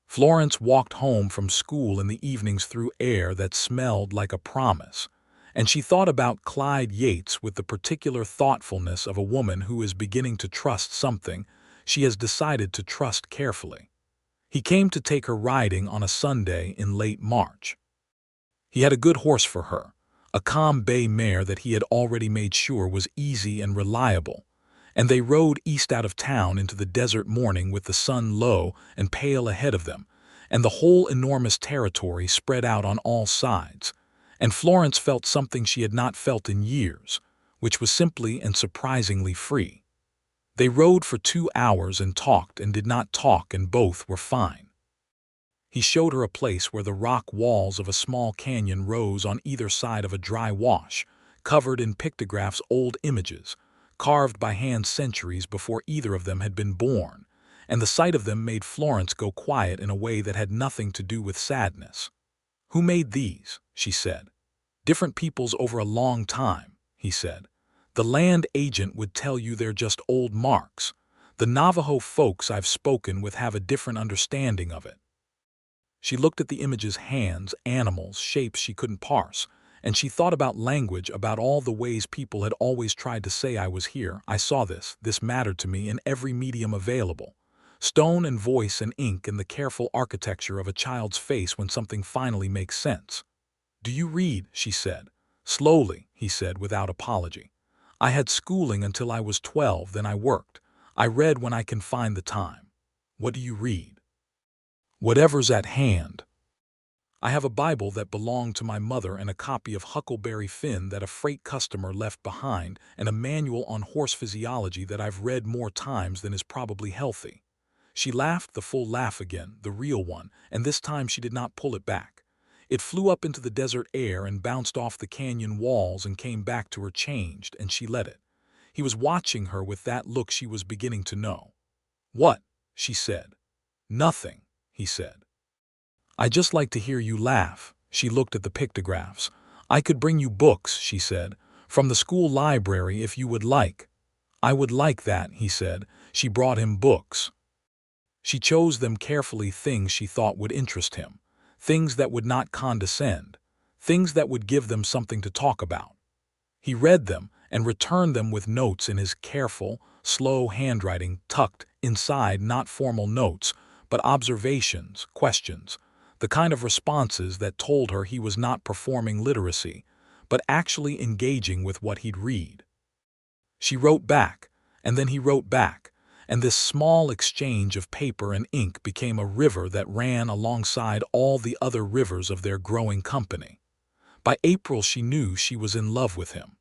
Florence walked home from school in the evenings through air that smelled like a promise, and she thought about Clyde Yates with the particular thoughtfulness of a woman who is beginning to trust something she has decided to trust carefully. He came to take her riding on a Sunday in late March. He had a good horse for her, a calm bay mare that he had already made sure was easy and reliable, and they rode east out of town into the desert morning with the sun low and pale ahead of them, and the whole enormous territory spread out on all sides, and Florence felt something she had not felt in years, which was simply and surprisingly free. They rode for 2 hours and talked and did not talk, and both were fine. He showed her a place where the rock walls of a small canyon rose on either side of a dry wash, covered in pictographs, old images, carved by hand centuries before either of them had been born, and the sight of them made Florence go quiet in a way that had nothing to do with sadness. "Who made these?" she said. "Different peoples over a long time," he said. "The land agent would tell you they're just old marks. The Navajo folks I've spoken with have a different understanding of it." She looked at the images: hands, animals, shapes she couldn't parse, and she thought about language, about all the ways people had always tried to say, "I was here, I saw this mattered to me," in every medium available. Stone and voice and ink and the careful architecture of a child's face when something finally makes sense. "Do you read?" she said. "Slowly," he said without apology. "I had schooling until I was 12, then I worked. I read when I can find the time." "What do you read?" "Whatever's at hand. I have a Bible that belonged to my mother and a copy of Huckleberry Finn that a freight customer left behind, and a manual on horse physiology that I've read more times than is probably healthy." She laughed the full laugh again, the real one, and this time she did not pull it back. It flew up into the desert air and bounced off the canyon walls and came back to her changed, and she let it. He was watching her with that look she was beginning to know. "What?" she said. "Nothing," he said. "I just like to hear you laugh." She looked at the pictographs. "I could bring you books," she said, "from the school library if you would like." "I would like that," he said. She brought him books. She chose them carefully, things she thought would interest him, things that would not condescend, things that would give them something to talk about. He read them and returned them with notes in his careful, slow handwriting, tucked inside not formal notes, but observations, questions, the kind of responses that told her he was not performing literacy, but actually engaging with what he'd read. She wrote back, and then he wrote back, and this small exchange of paper and ink became a river that ran alongside all the other rivers of their growing company. By April she knew she was in love with him.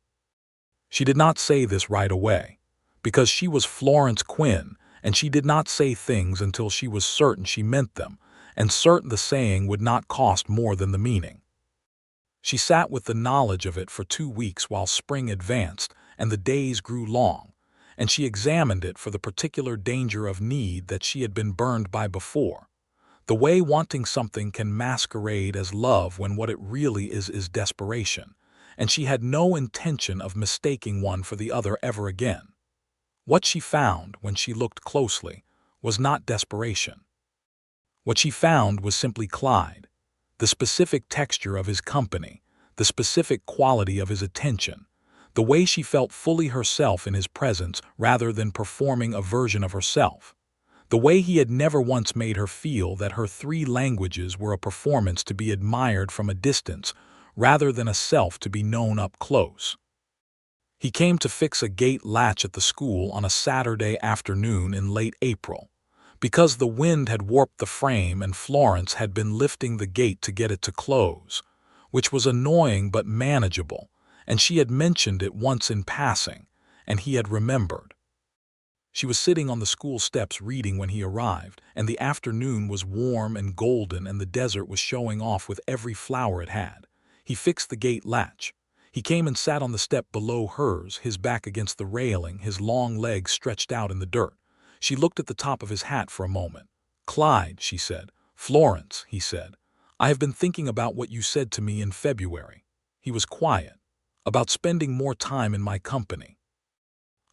She did not say this right away, because she was Florence Quinn, and she did not say things until she was certain she meant them, and certain the saying would not cost more than the meaning. She sat with the knowledge of it for 2 weeks while spring advanced and the days grew long, and she examined it for the particular danger of need that she had been burned by before. The way wanting something can masquerade as love when what it really is desperation, and she had no intention of mistaking one for the other ever again. What she found, when she looked closely, was not desperation. What she found was simply Clyde, the specific texture of his company, the specific quality of his attention, the way she felt fully herself in his presence rather than performing a version of herself, the way he had never once made her feel that her 3 languages were a performance to be admired from a distance rather than a self to be known up close. He came to fix a gate latch at the school on a Saturday afternoon in late April, because the wind had warped the frame and Florence had been lifting the gate to get it to close, which was annoying but manageable, and she had mentioned it once in passing, and he had remembered. She was sitting on the school steps reading when he arrived, and the afternoon was warm and golden and the desert was showing off with every flower it had. He fixed the gate latch. He came and sat on the step below hers, his back against the railing, his long legs stretched out in the dirt. She looked at the top of his hat for a moment. "Clyde," she said. "Florence," he said. "I have been thinking about what you said to me in February." He was quiet. "About spending more time in my company.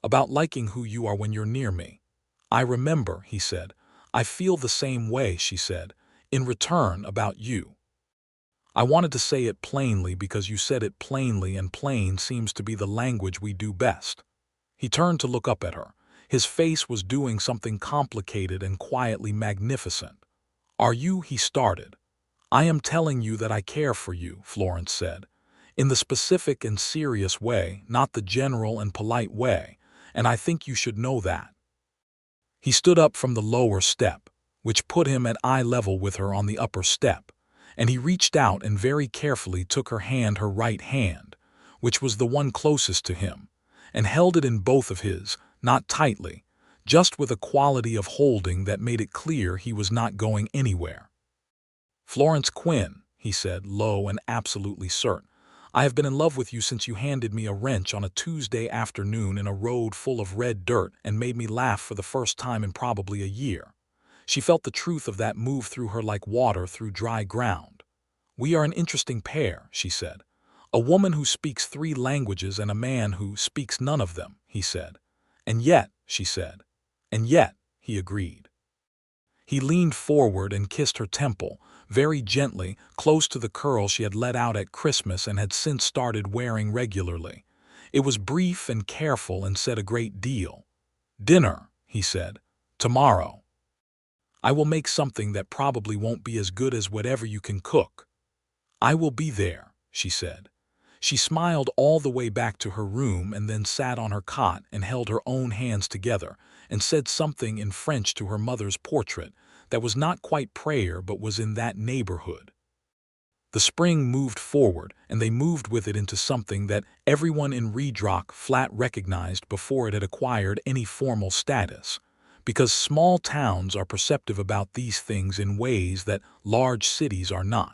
About liking who you are when you're near me." "I remember," he said. "I feel the same way," she said. "In return, about you. I wanted to say it plainly because you said it plainly, and plain seems to be the language we do best." He turned to look up at her. His face was doing something complicated and quietly magnificent. "Are you?" he started. "I am telling you that I care for you," Florence said. "In the specific and serious way, not the general and polite way, and I think you should know that." He stood up from the lower step, which put him at eye level with her on the upper step, and he reached out and very carefully took her hand, her right hand, which was the one closest to him, and held it in both of his, not tightly, just with a quality of holding that made it clear he was not going anywhere. "Florence Quinn," he said, low and absolutely certain, "I have been in love with you since you handed me a wrench on a Tuesday afternoon in a road full of red dirt and made me laugh for the first time in probably a year." She felt the truth of that move through her like water through dry ground. "We are an interesting pair," she said. "A woman who speaks 3 languages and a man who speaks none of them," he said. "And yet," she said. "And yet," he agreed. He leaned forward and kissed her temple, very gently, close to the curl she had let out at Christmas and had since started wearing regularly. It was brief and careful and said a great deal. "Dinner," he said. "Tomorrow. I will make something that probably won't be as good as whatever you can cook." "I will be there," she said. She smiled all the way back to her room and then sat on her cot and held her own hands together and said something in French to her mother's portrait that was not quite prayer but was in that neighborhood. The spring moved forward, and they moved with it into something that everyone in Redrock Flat recognized before it had acquired any formal status, because small towns are perceptive about these things in ways that large cities are not.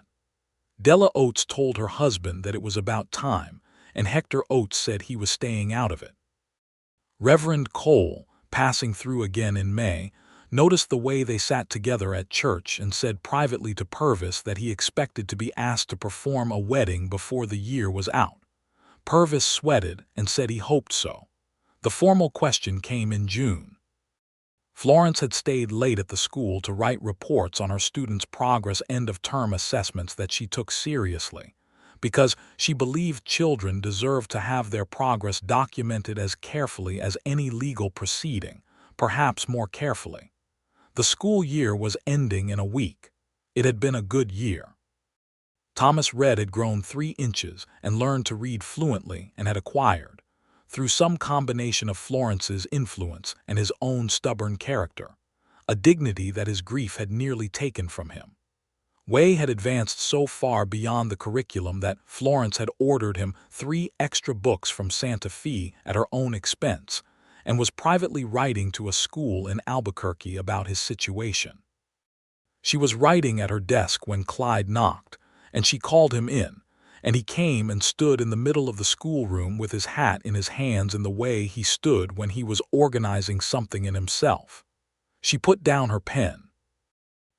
Della Oates told her husband that it was about time, and Hector Oates said he was staying out of it. Reverend Cole, passing through again in May, noticed the way they sat together at church and said privately to Purvis that he expected to be asked to perform a wedding before the year was out. Purvis sweated and said he hoped so. The formal question came in June. Florence had stayed late at the school to write reports on her students' progress end-of-term assessments that she took seriously, because she believed children deserved to have their progress documented as carefully as any legal proceeding, perhaps more carefully. The school year was ending in a week. It had been a good year. Thomas Red had grown 3 inches and learned to read fluently and had acquired, through some combination of Florence's influence and his own stubborn character, a dignity that his grief had nearly taken from him. Way had advanced so far beyond the curriculum that Florence had ordered him 3 extra books from Santa Fe at her own expense and was privately writing to a school in Albuquerque about his situation. She was writing at her desk when Clyde knocked, and she called him in, and he came and stood in the middle of the schoolroom with his hat in his hands in the way he stood when he was organizing something in himself. She put down her pen.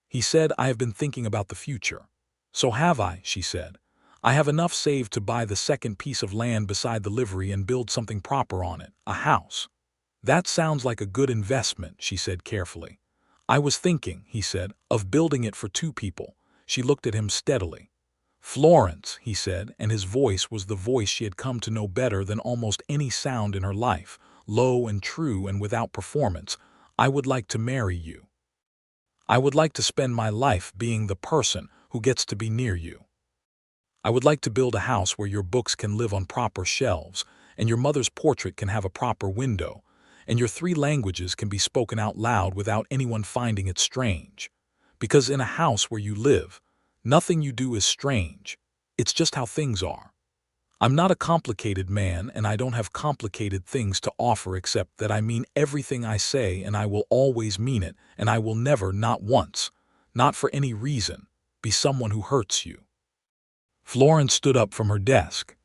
He said, "I have been thinking about the future." "So have I," she said. "I have enough saved to buy the second piece of land beside the livery and build something proper on it, a house." "That sounds like a good investment," she said carefully. "I was thinking," he said, "of building it for 2 people." She looked at him steadily. "Florence," he said, and his voice was the voice she had come to know better than almost any sound in her life, low and true and without performance, "I would like to marry you. I would like to spend my life being the person who gets to be near you. I would like to build a house where your books can live on proper shelves, and your mother's portrait can have a proper window, and your 3 languages can be spoken out loud without anyone finding it strange. Because in a house where you live, nothing you do is strange. It's just how things are. I'm not a complicated man, and I don't have complicated things to offer except that I mean everything I say, and I will always mean it, and I will never, not once, not for any reason, be someone who hurts you." Florence stood up from her desk.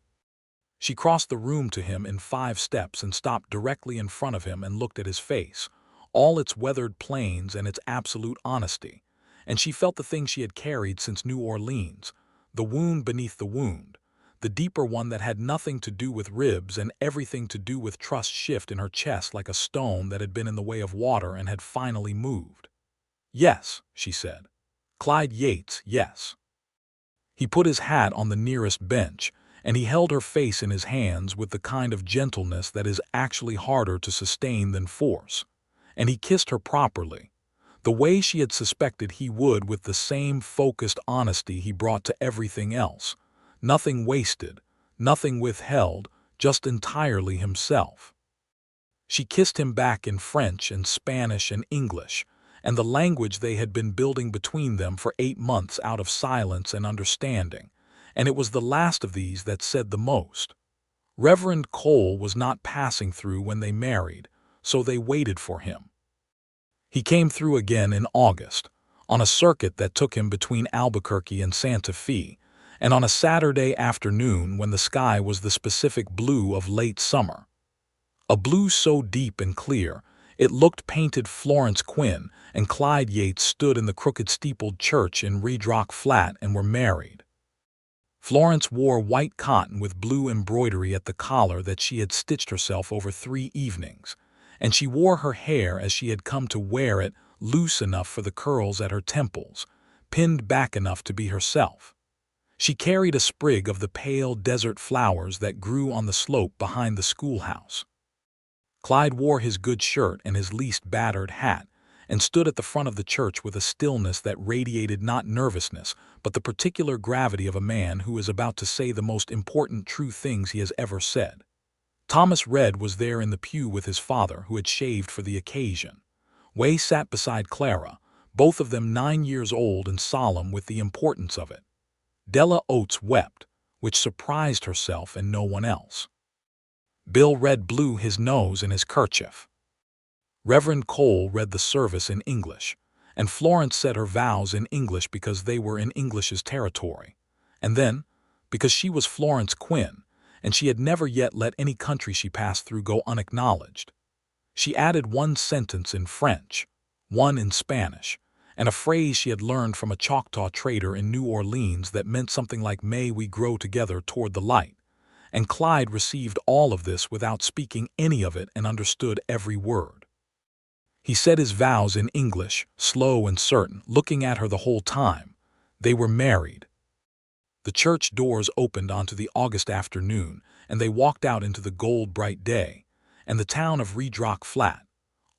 She crossed the room to him in 5 steps and stopped directly in front of him and looked at his face, all its weathered planes and its absolute honesty, and she felt the thing she had carried since New Orleans, the wound beneath the wound, the deeper one that had nothing to do with ribs and everything to do with trust shift in her chest like a stone that had been in the way of water and had finally moved. "Yes," she said. "Clyde Yates, yes." He put his hat on the nearest bench, and he held her face in his hands with the kind of gentleness that is actually harder to sustain than force, and he kissed her properly, the way she had suspected he would, with the same focused honesty he brought to everything else. Nothing wasted, nothing withheld, just entirely himself. She kissed him back in French and Spanish and English, and the language they had been building between them for 8 months out of silence and understanding, and it was the last of these that said the most. Reverend Cole was not passing through when they married, so they waited for him. He came through again in August, on a circuit that took him between Albuquerque and Santa Fe, and on a Saturday afternoon when the sky was the specific blue of late summer. A blue so deep and clear, it looked painted. Florence Quinn and Clyde Yates stood in the crooked steepled church in Redrock Flat and were married. Florence wore white cotton with blue embroidery at the collar that she had stitched herself over 3 evenings, and she wore her hair as she had come to wear it, loose enough for the curls at her temples, pinned back enough to be herself. She carried a sprig of the pale desert flowers that grew on the slope behind the schoolhouse. Clyde wore his good shirt and his least battered hat, and stood at the front of the church with a stillness that radiated not nervousness, but the particular gravity of a man who is about to say the most important true things he has ever said. Thomas Red was there in the pew with his father, who had shaved for the occasion. Way sat beside Clara, both of them 9 years old and solemn with the importance of it. Della Oates wept, which surprised herself and no one else. Bill Red blew his nose in his kerchief. Reverend Cole read the service in English, and Florence said her vows in English because they were in English's territory. And then, because she was Florence Quinn, and she had never yet let any country she passed through go unacknowledged, she added one sentence in French, one in Spanish, and a phrase she had learned from a Choctaw trader in New Orleans that meant something like "May we grow together toward the light." And Clyde received all of this without speaking any of it and understood every word. He said his vows in English, slow and certain, looking at her the whole time. They were married. The church doors opened onto the August afternoon, and they walked out into the gold-bright day, and the town of Redrock Flat,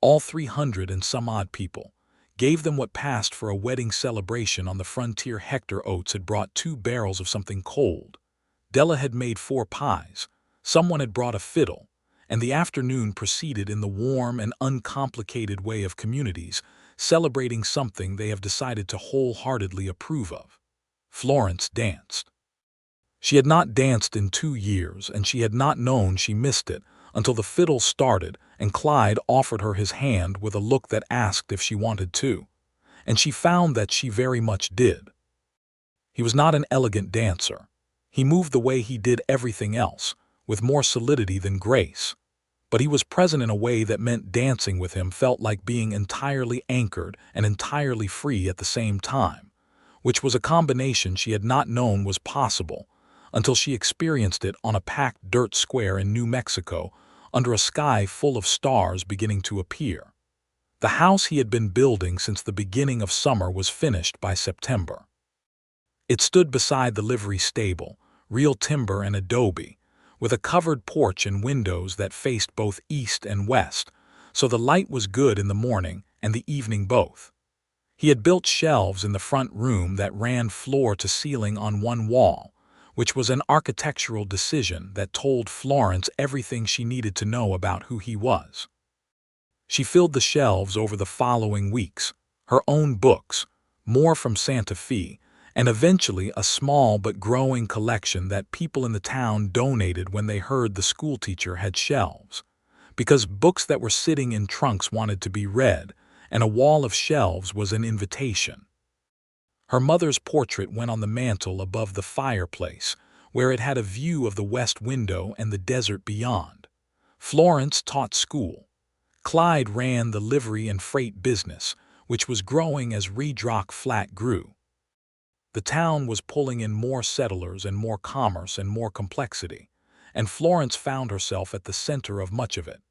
all 300 and some odd people, gave them what passed for a wedding celebration on the frontier. Hector Oates had brought 2 barrels of something cold. Della had made 4 pies, someone had brought a fiddle, and the afternoon proceeded in the warm and uncomplicated way of communities, celebrating something they have decided to wholeheartedly approve of. Florence danced. She had not danced in 2 years, and she had not known she missed it until the fiddle started and Clyde offered her his hand with a look that asked if she wanted to, and she found that she very much did. He was not an elegant dancer. He moved the way he did everything else, with more solidity than grace. But he was present in a way that meant dancing with him felt like being entirely anchored and entirely free at the same time, which was a combination she had not known was possible until she experienced it on a packed dirt square in New Mexico under a sky full of stars beginning to appear. The house he had been building since the beginning of summer was finished by September. It stood beside the livery stable, real timber and adobe, with a covered porch and windows that faced both east and west, so the light was good in the morning and the evening both. He had built shelves in the front room that ran floor to ceiling on one wall, which was an architectural decision that told Florence everything she needed to know about who he was. She filled the shelves over the following weeks, her own books, more from Santa Fe, and eventually a small but growing collection that people in the town donated when they heard the schoolteacher had shelves, because books that were sitting in trunks wanted to be read, and a wall of shelves was an invitation. Her mother's portrait went on the mantel above the fireplace, where it had a view of the west window and the desert beyond. Florence taught school. Clyde ran the livery and freight business, which was growing as Redrock Flat grew. The town was pulling in more settlers and more commerce and more complexity, and Florence found herself at the center of much of it,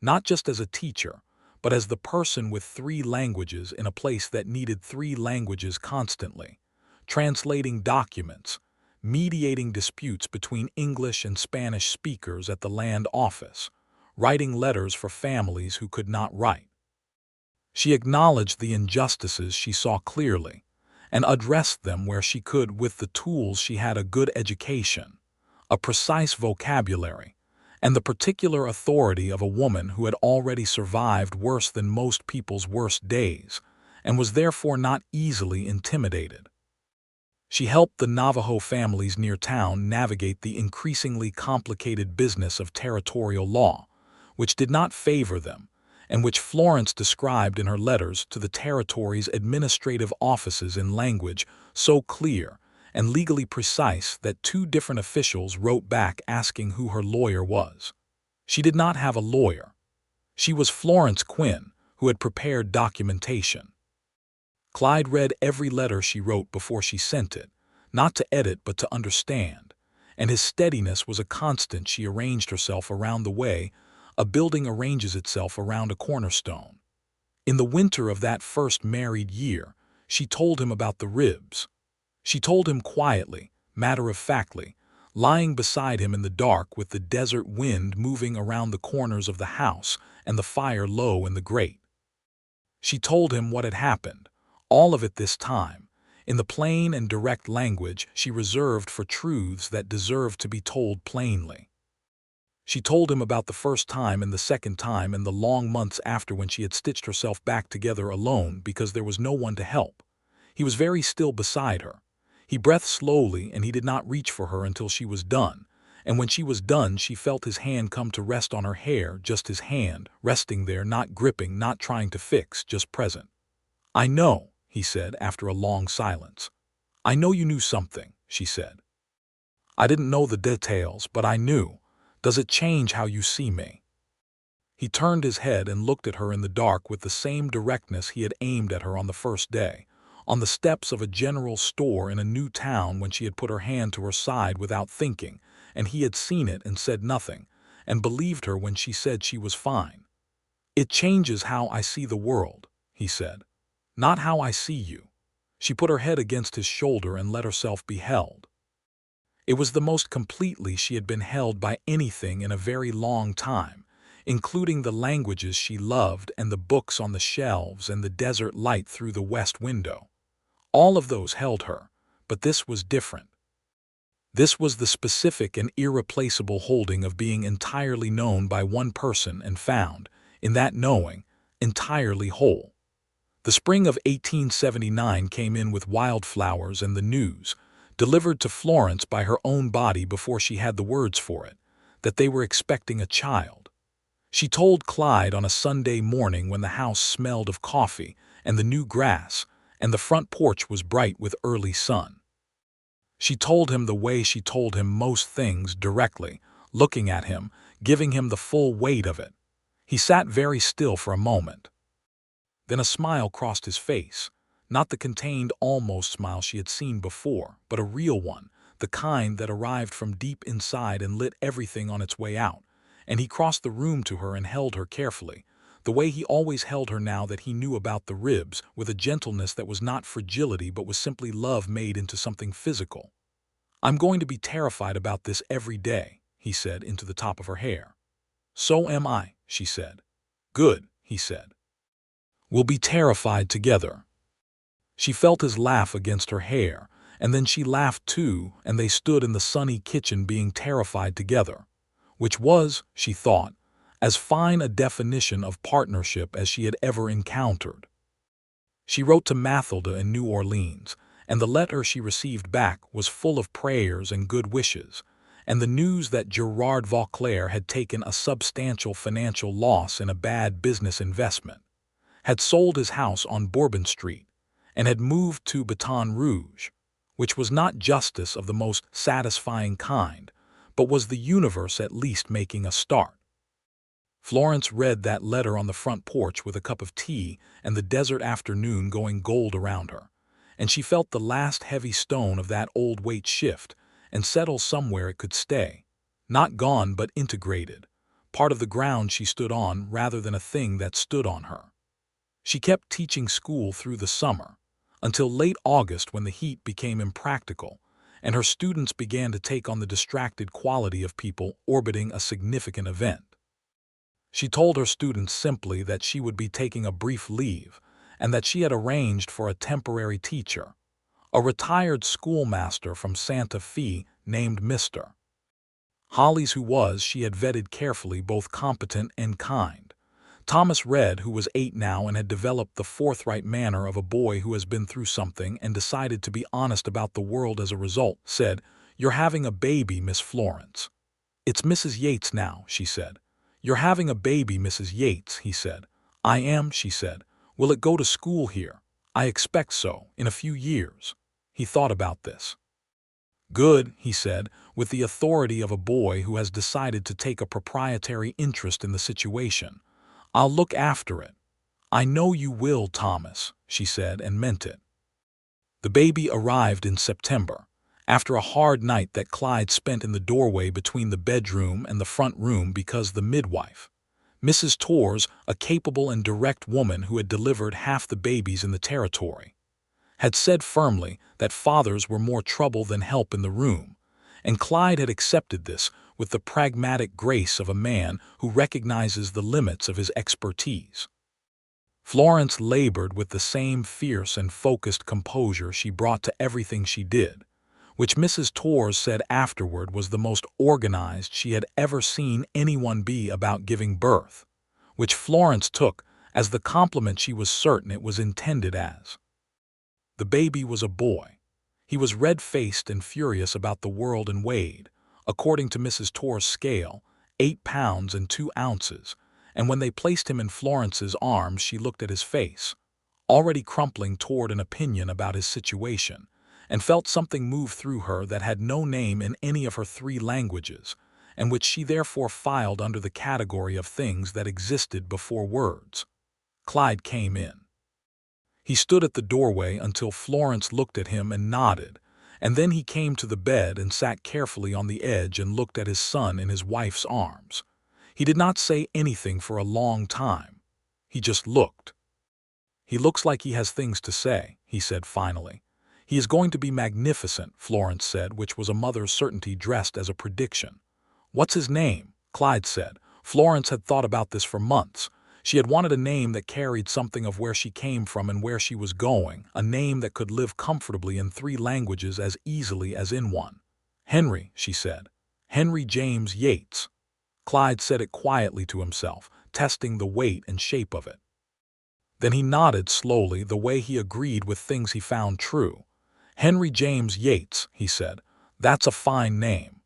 not just as a teacher, but as the person with 3 languages in a place that needed 3 languages constantly, translating documents, mediating disputes between English and Spanish speakers at the land office, writing letters for families who could not write. She acknowledged the injustices she saw clearly, and addressed them where she could with the tools she had: a good education, a precise vocabulary, and the particular authority of a woman who had already survived worse than most people's worst days, and was therefore not easily intimidated. She helped the Navajo families near town navigate the increasingly complicated business of territorial law, which did not favor them, and which Florence described in her letters to the territory's administrative offices in language so clear and legally precise that 2 different officials wrote back asking who her lawyer was. She did not have a lawyer. She was Florence Quinn, who had prepared documentation. Clyde read every letter she wrote before she sent it, not to edit but to understand, and his steadiness was a constant. She arranged herself around the way a building arranges itself around a cornerstone. In the winter of that first married year, she told him about the ribs. She told him quietly, matter-of-factly, lying beside him in the dark with the desert wind moving around the corners of the house and the fire low in the grate. She told him what had happened, all of it this time, in the plain and direct language she reserved for truths that deserved to be told plainly. She told him about the first time and the second time and the long months after when she had stitched herself back together alone because there was no one to help. He was very still beside her. He breathed slowly and he did not reach for her until she was done, and when she was done she felt his hand come to rest on her hair, just his hand, resting there, not gripping, not trying to fix, just present. "I know," he said after a long silence. "I know you knew something," she said. "I didn't know the details, but I knew. Does it change how you see me?" He turned his head and looked at her in the dark with the same directness he had aimed at her on the first day, on the steps of a general store in a new town when she had put her hand to her side without thinking, and he had seen it and said nothing, and believed her when she said she was fine. "It changes how I see the world," he said. "Not how I see you." She put her head against his shoulder and let herself be held. It was the most completely she had been held by anything in a very long time, including the languages she loved and the books on the shelves and the desert light through the west window. All of those held her, but this was different. This was the specific and irreplaceable holding of being entirely known by one person and found, in that knowing, entirely whole. The spring of 1879 came in with wildflowers and the news, delivered to Florence by her own body before she had the words for it, that they were expecting a child. She told Clyde on a Sunday morning when the house smelled of coffee and the new grass, and the front porch was bright with early sun. She told him the way she told him most things, directly, looking at him, giving him the full weight of it. He sat very still for a moment. Then a smile crossed his face, not the contained almost smile she had seen before, but a real one, the kind that arrived from deep inside and lit everything on its way out, and he crossed the room to her and held her carefully, the way he always held her now that he knew about the ribs, with a gentleness that was not fragility but was simply love made into something physical. "I'm going to be terrified about this every day," he said into the top of her hair. "So am I," she said. "Good," he said. "We'll be terrified together." She felt his laugh against her hair, and then she laughed too, and they stood in the sunny kitchen being terrified together, which was, she thought, as fine a definition of partnership as she had ever encountered. She wrote to Mathilda in New Orleans, and the letter she received back was full of prayers and good wishes, and the news that Gerard Vauclair had taken a substantial financial loss in a bad business investment, had sold his house on Bourbon Street, and had moved to Baton Rouge, which was not justice of the most satisfying kind, but was the universe at least making a start. Florence read that letter on the front porch with a cup of tea and the desert afternoon going gold around her, and she felt the last heavy stone of that old weight shift and settle somewhere it could stay, not gone but integrated, part of the ground she stood on rather than a thing that stood on her. She kept teaching school through the summer, until late August when the heat became impractical, and her students began to take on the distracted quality of people orbiting a significant event. She told her students simply that she would be taking a brief leave, and that she had arranged for a temporary teacher, a retired schoolmaster from Santa Fe named Mr. Hollis, who was, she had vetted carefully, both competent and kind. Thomas Red, who was 8 now and had developed the forthright manner of a boy who has been through something and decided to be honest about the world as a result, said, "You're having a baby, Miss Florence." "It's Mrs. Yates now," she said. "You're having a baby, Mrs. Yates," he said. "I am," she said. "Will it go to school here?" "I expect so, in a few years." He thought about this. "Good," he said, with the authority of a boy who has decided to take a proprietary interest in the situation. "I'll look after it." "I know you will, Thomas," she said, and meant it. The baby arrived in September, after a hard night that Clyde spent in the doorway between the bedroom and the front room because the midwife, Mrs. Torres, a capable and direct woman who had delivered half the babies in the territory, had said firmly that fathers were more trouble than help in the room, and Clyde had accepted this with the pragmatic grace of a man who recognizes the limits of his expertise. Florence labored with the same fierce and focused composure she brought to everything she did, which Mrs. Torres said afterward was the most organized she had ever seen anyone be about giving birth, which Florence took as the compliment she was certain it was intended as. The baby was a boy. He was red-faced and furious about the world and weighed, according to Mrs. Torr's scale, 8 pounds and 2 ounces, and when they placed him in Florence's arms she looked at his face, already crumpling toward an opinion about his situation, and felt something move through her that had no name in any of her 3 languages, and which she therefore filed under the category of things that existed before words. Clyde came in. He stood at the doorway until Florence looked at him and nodded, and then he came to the bed and sat carefully on the edge and looked at his son in his wife's arms. He did not say anything for a long time. He just looked. "He looks like he has things to say," he said finally. "He is going to be magnificent," Florence said, which was a mother's certainty dressed as a prediction. "What's his name?" Clyde said. Florence had thought about this for months. She had wanted a name that carried something of where she came from and where she was going, a name that could live comfortably in 3 languages as easily as in one. "Henry," she said. "Henry James Yates." Clyde said it quietly to himself, testing the weight and shape of it. Then he nodded slowly, the way he agreed with things he found true. "Henry James Yates," he said. "That's a fine name."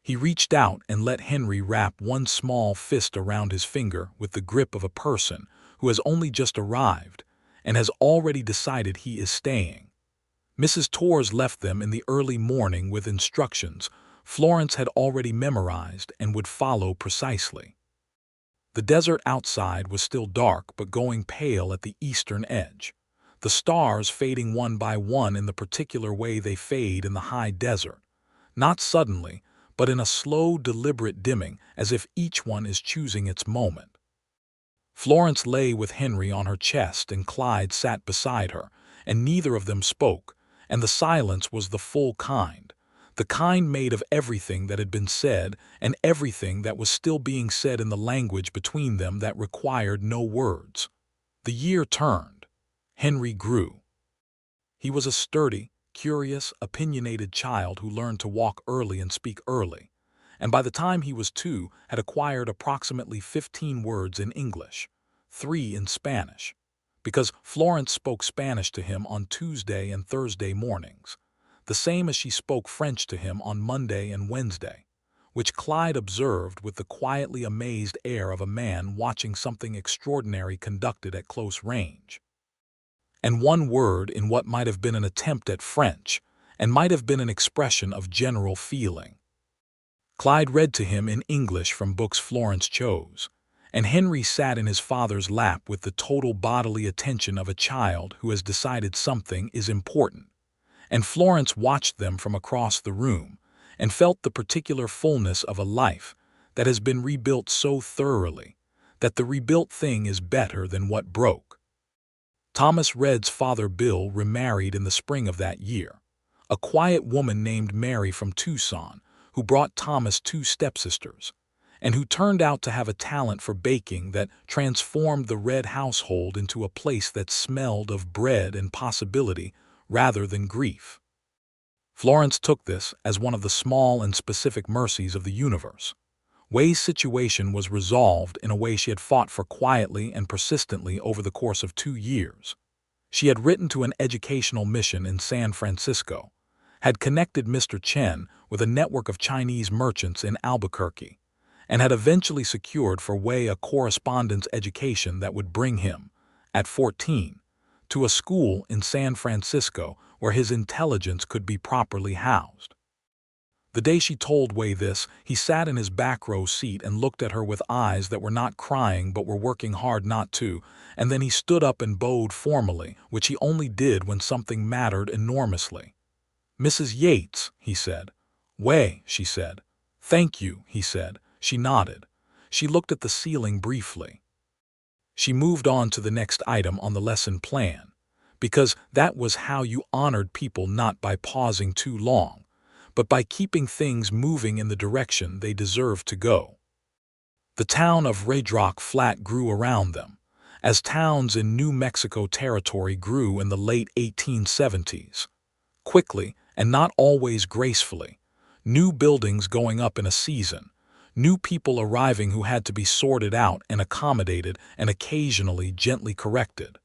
He reached out and let Henry wrap one small fist around his finger with the grip of a person who has only just arrived and has already decided he is staying. Mrs. Torrs left them in the early morning with instructions Florence had already memorized and would follow precisely. The desert outside was still dark but going pale at the eastern edge, the stars fading one by one in the particular way they fade in the high desert, not suddenly, but in a slow, deliberate dimming, as if each one is choosing its moment. Florence lay with Henry on her chest and Clyde sat beside her, and neither of them spoke, and the silence was the full kind, the kind made of everything that had been said and everything that was still being said in the language between them that required no words. The year turned. Henry grew. He was a sturdy, curious, opinionated child who learned to walk early and speak early, and by the time he was 2 had acquired approximately 15 words in English, 3 in Spanish, because Florence spoke Spanish to him on Tuesday and Thursday mornings, the same as she spoke French to him on Monday and Wednesday, which Clyde observed with the quietly amazed air of a man watching something extraordinary conducted at close range. And 1 word in what might have been an attempt at French, and might have been an expression of general feeling. Clyde read to him in English from books Florence chose, and Henry sat in his father's lap with the total bodily attention of a child who has decided something is important, and Florence watched them from across the room and felt the particular fullness of a life that has been rebuilt so thoroughly that the rebuilt thing is better than what broke. Thomas Red's father Bill remarried in the spring of that year, a quiet woman named Mary from Tucson, who brought Thomas 2 stepsisters, and who turned out to have a talent for baking that transformed the Red household into a place that smelled of bread and possibility rather than grief. Florence took this as one of the small and specific mercies of the universe. Way's situation was resolved in a way she had fought for quietly and persistently over the course of 2 years. She had written to an educational mission in San Francisco, had connected Mr. Chen with a network of Chinese merchants in Albuquerque, and had eventually secured for Way a correspondence education that would bring him, at 14, to a school in San Francisco where his intelligence could be properly housed. The day she told Way this, he sat in his back row seat and looked at her with eyes that were not crying but were working hard not to, and then he stood up and bowed formally, which he only did when something mattered enormously. "Mrs. Yates," he said. "Way," she said. "Thank you," he said. She nodded. She looked at the ceiling briefly. She moved on to the next item on the lesson plan, because that was how you honored people, not by pausing too long, but by keeping things moving in the direction they deserved to go. The town of Redrock Flat grew around them, as towns in New Mexico Territory grew in the late 1870s. Quickly, and not always gracefully, new buildings going up in a season, new people arriving who had to be sorted out and accommodated and occasionally gently corrected.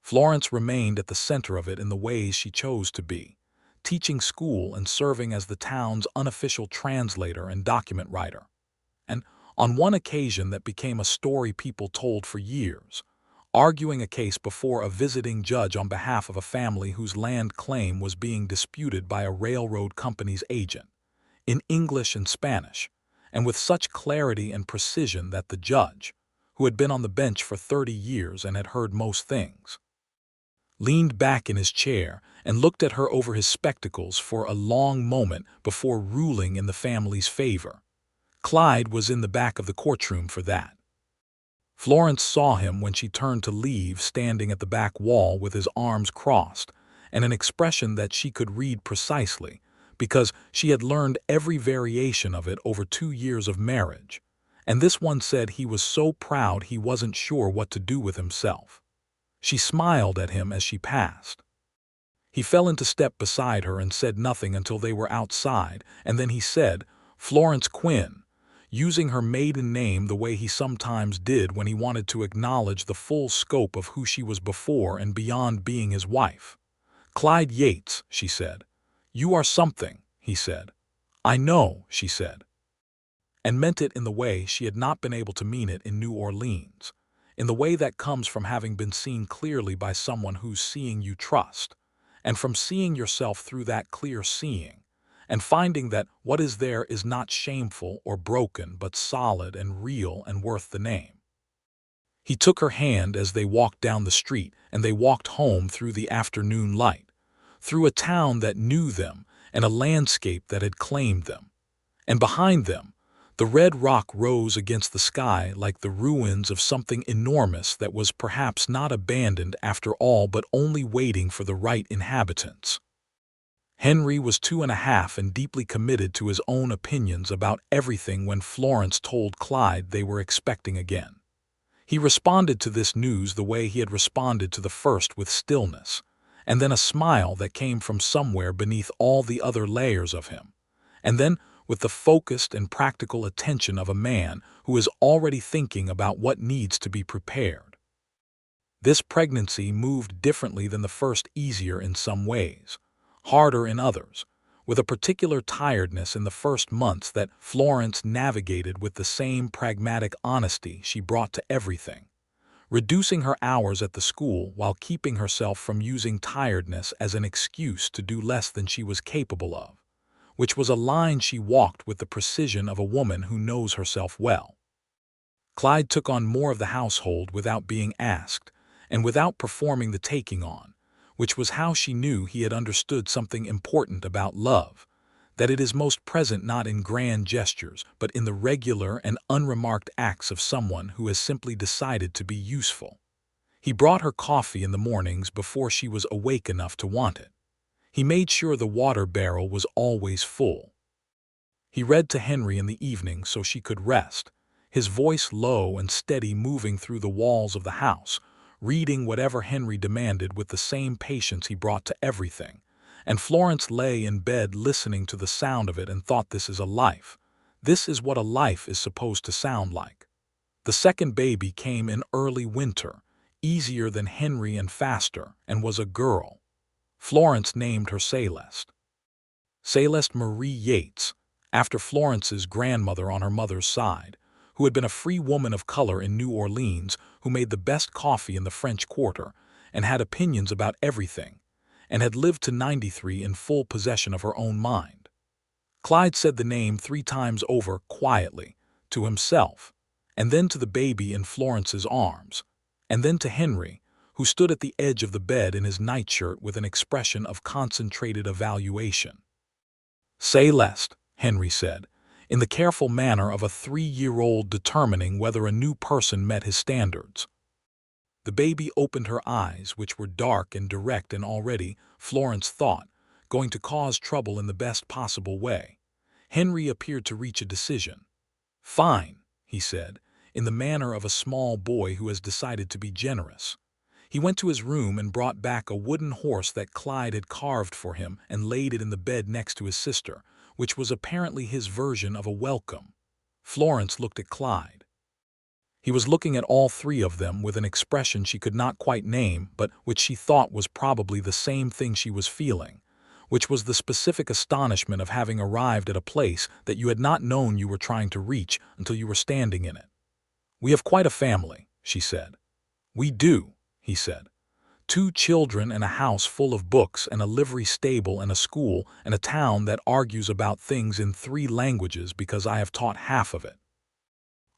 Florence remained at the center of it in the ways she chose to be, teaching school and serving as the town's unofficial translator and document writer. And on one occasion that became a story people told for years, arguing a case before a visiting judge on behalf of a family whose land claim was being disputed by a railroad company's agent, in English and Spanish, and with such clarity and precision that the judge, who had been on the bench for 30 years and had heard most things, leaned back in his chair and looked at her over his spectacles for a long moment before ruling in the family's favor. Clyde was in the back of the courtroom for that. Florence saw him when she turned to leave, standing at the back wall with his arms crossed and an expression that she could read precisely because she had learned every variation of it over 2 years of marriage, and this one said he was so proud he wasn't sure what to do with himself. She smiled at him as she passed. He fell into step beside her and said nothing until they were outside, and then he said, "Florence Quinn," using her maiden name the way he sometimes did when he wanted to acknowledge the full scope of who she was before and beyond being his wife. "Clyde Yates," she said. "You are something," he said. "I know," she said, and meant it in the way she had not been able to mean it in New Orleans, in the way that comes from having been seen clearly by someone whose seeing you trust, and from seeing yourself through that clear seeing, and finding that what is there is not shameful or broken but solid and real and worth the name. He took her hand as they walked down the street, and they walked home through the afternoon light, through a town that knew them and a landscape that had claimed them. And behind them, the red rock rose against the sky like the ruins of something enormous that was perhaps not abandoned after all but only waiting for the right inhabitants. Henry was 2.5 and deeply committed to his own opinions about everything when Florence told Clyde they were expecting again. He responded to this news the way he had responded to the first, with stillness, and then a smile that came from somewhere beneath all the other layers of him, and then with the focused and practical attention of a man who is already thinking about what needs to be prepared. This pregnancy moved differently than the first, easier in some ways, harder in others, with a particular tiredness in the first months that Florence navigated with the same pragmatic honesty she brought to everything, reducing her hours at the school while keeping herself from using tiredness as an excuse to do less than she was capable of, which was a line she walked with the precision of a woman who knows herself well. Clyde took on more of the household without being asked, and without performing the taking on, which was how she knew he had understood something important about love, that it is most present not in grand gestures but in the regular and unremarked acts of someone who has simply decided to be useful. He brought her coffee in the mornings before she was awake enough to want it. He made sure the water barrel was always full. He read to Henry in the evening so she could rest, his voice low and steady, moving through the walls of the house, reading whatever Henry demanded with the same patience he brought to everything, and Florence lay in bed listening to the sound of it and thought, this is a life. This is what a life is supposed to sound like. The second baby came in early winter, easier than Henry and faster, and was a girl. Florence named her Celeste. Celeste Marie Yates, after Florence's grandmother on her mother's side, who had been a free woman of color in New Orleans who made the best coffee in the French Quarter and had opinions about everything, and had lived to 93 in full possession of her own mind. Clyde said the name 3 times over quietly, to himself, and then to the baby in Florence's arms, and then to Henry, who stood at the edge of the bed in his nightshirt with an expression of concentrated evaluation. "Celeste," Henry said, in the careful manner of a 3-year-old determining whether a new person met his standards. The baby opened her eyes, which were dark and direct and already, Florence thought, going to cause trouble in the best possible way. Henry appeared to reach a decision. "Fine," he said, in the manner of a small boy who has decided to be generous. He went to his room and brought back a wooden horse that Clyde had carved for him and laid it in the bed next to his sister, which was apparently his version of a welcome. Florence looked at Clyde. He was looking at all 3 of them with an expression she could not quite name, but which she thought was probably the same thing she was feeling, which was the specific astonishment of having arrived at a place that you had not known you were trying to reach until you were standing in it. "We have quite a family," she said. "We do," he said. "2 children and a house full of books and a livery stable and a school and a town that argues about things in 3 languages because I have taught half of it."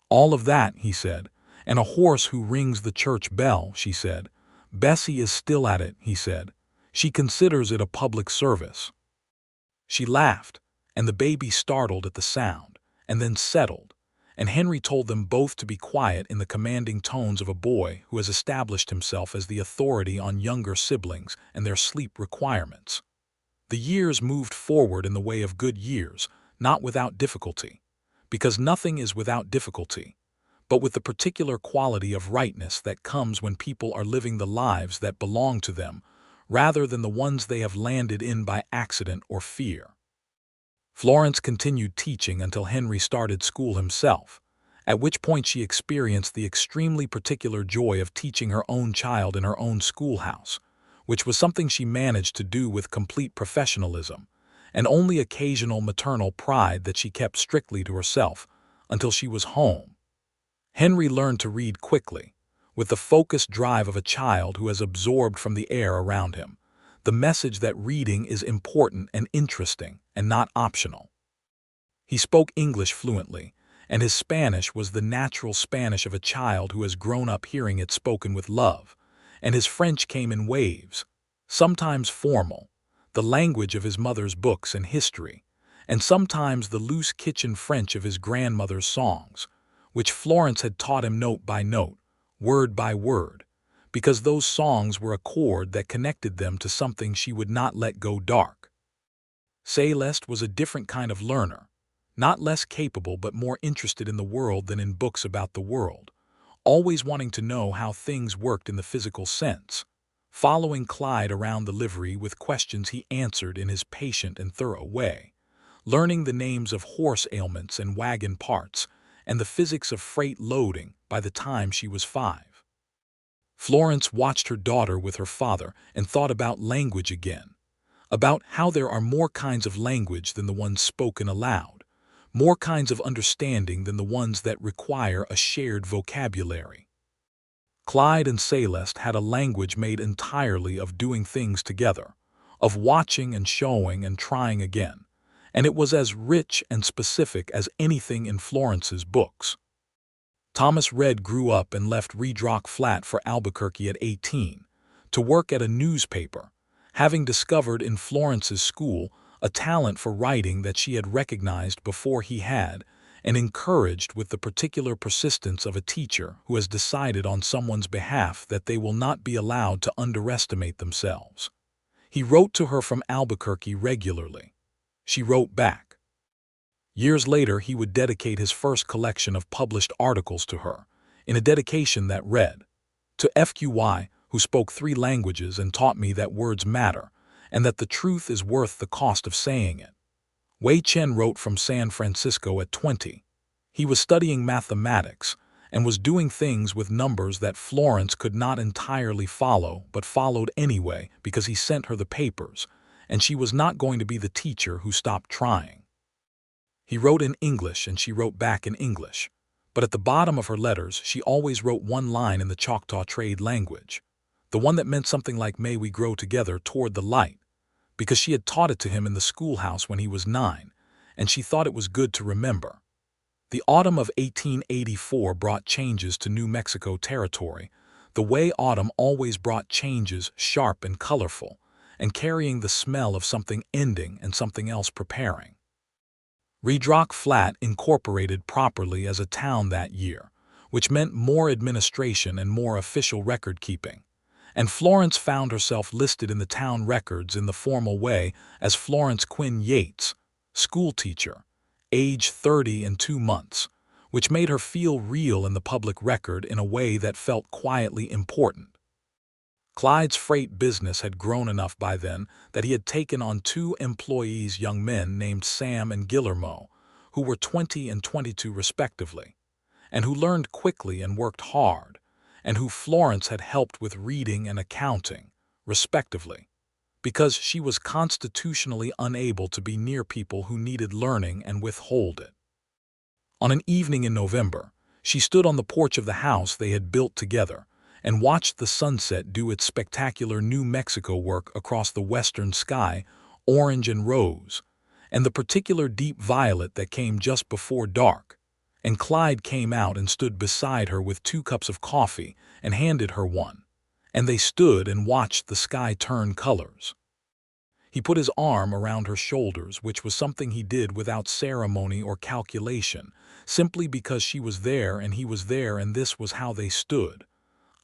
"All of that," he said, "and a horse who rings the church bell," she said. "Bessie is still at it," he said. "She considers it a public service." She laughed, and the baby startled at the sound, and then settled, and Henry told them both to be quiet in the commanding tones of a boy who has established himself as the authority on younger siblings and their sleep requirements. The years moved forward in the way of good years, not without difficulty, because nothing is without difficulty, but with the particular quality of rightness that comes when people are living the lives that belong to them, rather than the ones they have landed in by accident or fear. Florence continued teaching until Henry started school himself, at which point she experienced the extremely particular joy of teaching her own child in her own schoolhouse, which was something she managed to do with complete professionalism, and only occasional maternal pride that she kept strictly to herself until she was home. Henry learned to read quickly, with the focused drive of a child who has absorbed from the air around him the message that reading is important and interesting and not optional. He spoke English fluently, and his Spanish was the natural Spanish of a child who has grown up hearing it spoken with love, and his French came in waves, sometimes formal, the language of his mother's books and history, and sometimes the loose kitchen French of his grandmother's songs, which Florence had taught him note by note, word by word, because those songs were a chord that connected them to something she would not let go dark. Celeste was a different kind of learner, not less capable but more interested in the world than in books about the world, always wanting to know how things worked in the physical sense, following Clyde around the livery with questions he answered in his patient and thorough way, learning the names of horse ailments and wagon parts, and the physics of freight loading by the time she was 5. Florence watched her daughter with her father and thought about language again, about how there are more kinds of language than the ones spoken aloud, more kinds of understanding than the ones that require a shared vocabulary. Clyde and Celeste had a language made entirely of doing things together, of watching and showing and trying again, and it was as rich and specific as anything in Florence's books. Thomas Red grew up and left Redrock Flat for Albuquerque at 18, to work at a newspaper, having discovered in Florence's school a talent for writing that she had recognized before he had, and encouraged with the particular persistence of a teacher who has decided on someone's behalf that they will not be allowed to underestimate themselves. He wrote to her from Albuquerque regularly. She wrote back. Years later, he would dedicate his first collection of published articles to her, in a dedication that read, "To FQY, who spoke 3 languages and taught me that words matter, and that the truth is worth the cost of saying it." Wei Chen wrote from San Francisco at 20. He was studying mathematics and was doing things with numbers that Florence could not entirely follow but followed anyway because he sent her the papers, and she was not going to be the teacher who stopped trying. He wrote in English and she wrote back in English, but at the bottom of her letters she always wrote one line in the Choctaw trade language, the one that meant something like "May we grow together toward the light," because she had taught it to him in the schoolhouse when he was 9, and she thought it was good to remember. The autumn of 1884 brought changes to New Mexico territory, the way autumn always brought changes, sharp and colorful, and carrying the smell of something ending and something else preparing. Redrock Flat incorporated properly as a town that year, which meant more administration and more official record-keeping, and Florence found herself listed in the town records in the formal way as Florence Quinn Yates, schoolteacher, age 30 and 2 months, which made her feel real in the public record in a way that felt quietly important. Clyde's freight business had grown enough by then that he had taken on 2 employees, young men named Sam and Guillermo, who were 20 and 22 respectively, and who learned quickly and worked hard, and who Florence had helped with reading and accounting, respectively. because she was constitutionally unable to be near people who needed learning and withhold it. On an evening in November, she stood on the porch of the house they had built together and watched the sunset do its spectacular New Mexico work across the western sky, orange and rose, and the particular deep violet that came just before dark. And Clyde came out and stood beside her with 2 cups of coffee and handed her one, and they stood and watched the sky turn colors. He put his arm around her shoulders, which was something he did without ceremony or calculation, simply because she was there and he was there, and this was how they stood.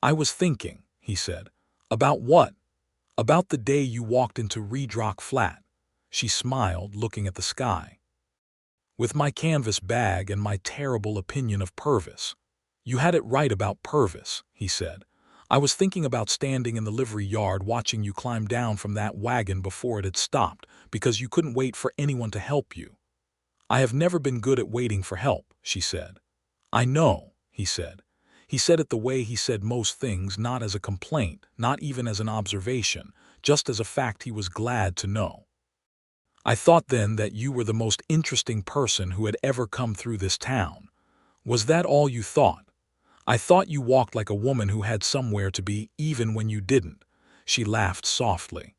"I was thinking," he said. "About what?" "About the day you walked into Redrock Flat." She smiled, looking at the sky. "With my canvas bag and my terrible opinion of Purvis." "You had it right about Purvis," he said. "I was thinking about standing in the livery yard watching you climb down from that wagon before it had stopped, because you couldn't wait for anyone to help you." "I have never been good at waiting for help," she said. "I know," he said. He said it the way he said most things, not as a complaint, not even as an observation, just as a fact he was glad to know. "I thought then that you were the most interesting person who had ever come through this town." "Was that all you thought?" "I thought you walked like a woman who had somewhere to be, even when you didn't." She laughed softly.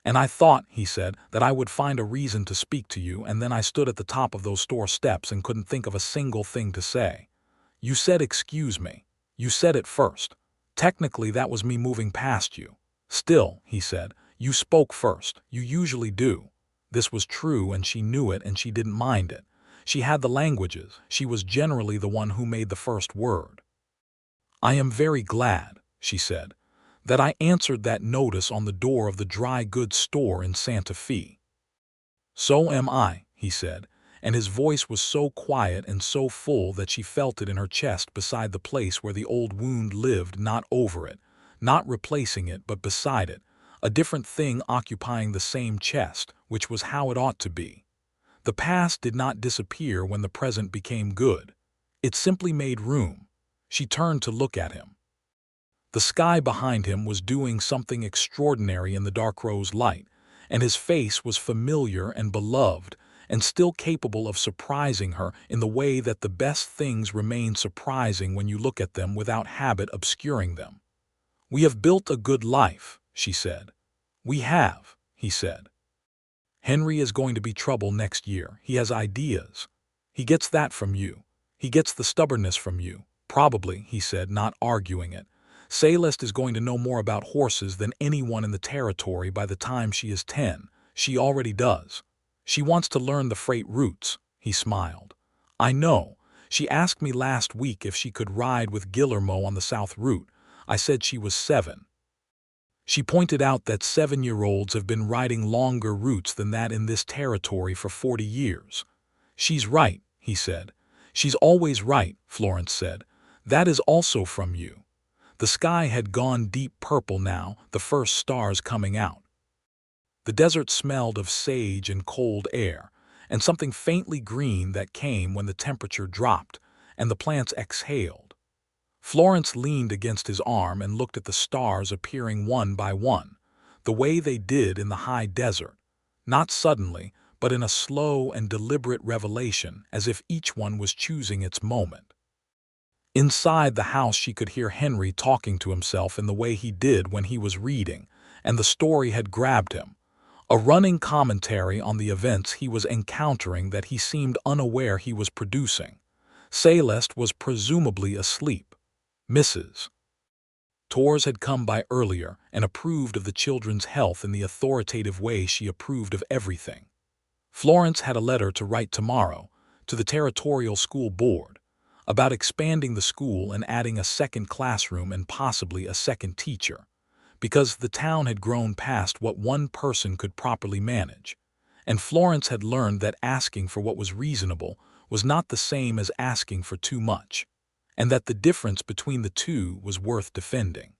"And I thought," he said, "that I would find a reason to speak to you, and then I stood at the top of those store steps and couldn't think of a single thing to say. You said, 'Excuse me.' You said it first. Technically, that was me moving past you. Still," he said, "you spoke first. You usually do." This was true, and she knew it, and she didn't mind it. She had the languages. She was generally the one who made the first word. "I am very glad," she said, "that I answered that notice on the door of the dry goods store in Santa Fe." "So am I," he said, and his voice was so quiet and so full that she felt it in her chest beside the place where the old wound lived, not over it, not replacing it, but beside it, a different thing occupying the same chest, which was how it ought to be. The past did not disappear when the present became good. It simply made room. She turned to look at him. The sky behind him was doing something extraordinary in the dark rose light, and his face was familiar and beloved, and still capable of surprising her in the way that the best things remain surprising when you look at them without habit obscuring them. "We have built a good life," she said. "We have," he said. "Henry is going to be trouble next year. He has ideas. He gets that from you. He gets the stubbornness from you. Probably," he said, not arguing it. "Celeste is going to know more about horses than anyone in the territory by the time she is 10. She already does. She wants to learn the freight routes." He smiled. "I know. She asked me last week if she could ride with Guillermo on the South Route. I said she was 7. She pointed out that 7-year-olds have been riding longer routes than that in this territory for 40 years. "She's right," he said. "She's always right," Florence said. "That is also from you." The sky had gone deep purple now, the first stars coming out. The desert smelled of sage and cold air, and something faintly green that came when the temperature dropped, and the plants exhaled. Florence leaned against his arm and looked at the stars appearing one by one, the way they did in the high desert, not suddenly, but in a slow and deliberate revelation, as if each one was choosing its moment. Inside the house she could hear Henry talking to himself in the way he did when he was reading, and the story had grabbed him, a running commentary on the events he was encountering that he seemed unaware he was producing. Celeste was presumably asleep. Mrs. Torres had come by earlier and approved of the children's health in the authoritative way she approved of everything. Florence had a letter to write tomorrow to the Territorial School Board about expanding the school and adding a second classroom and possibly a second teacher, because the town had grown past what one person could properly manage, and Florence had learned that asking for what was reasonable was not the same as asking for too much, and that the difference between the two was worth defending.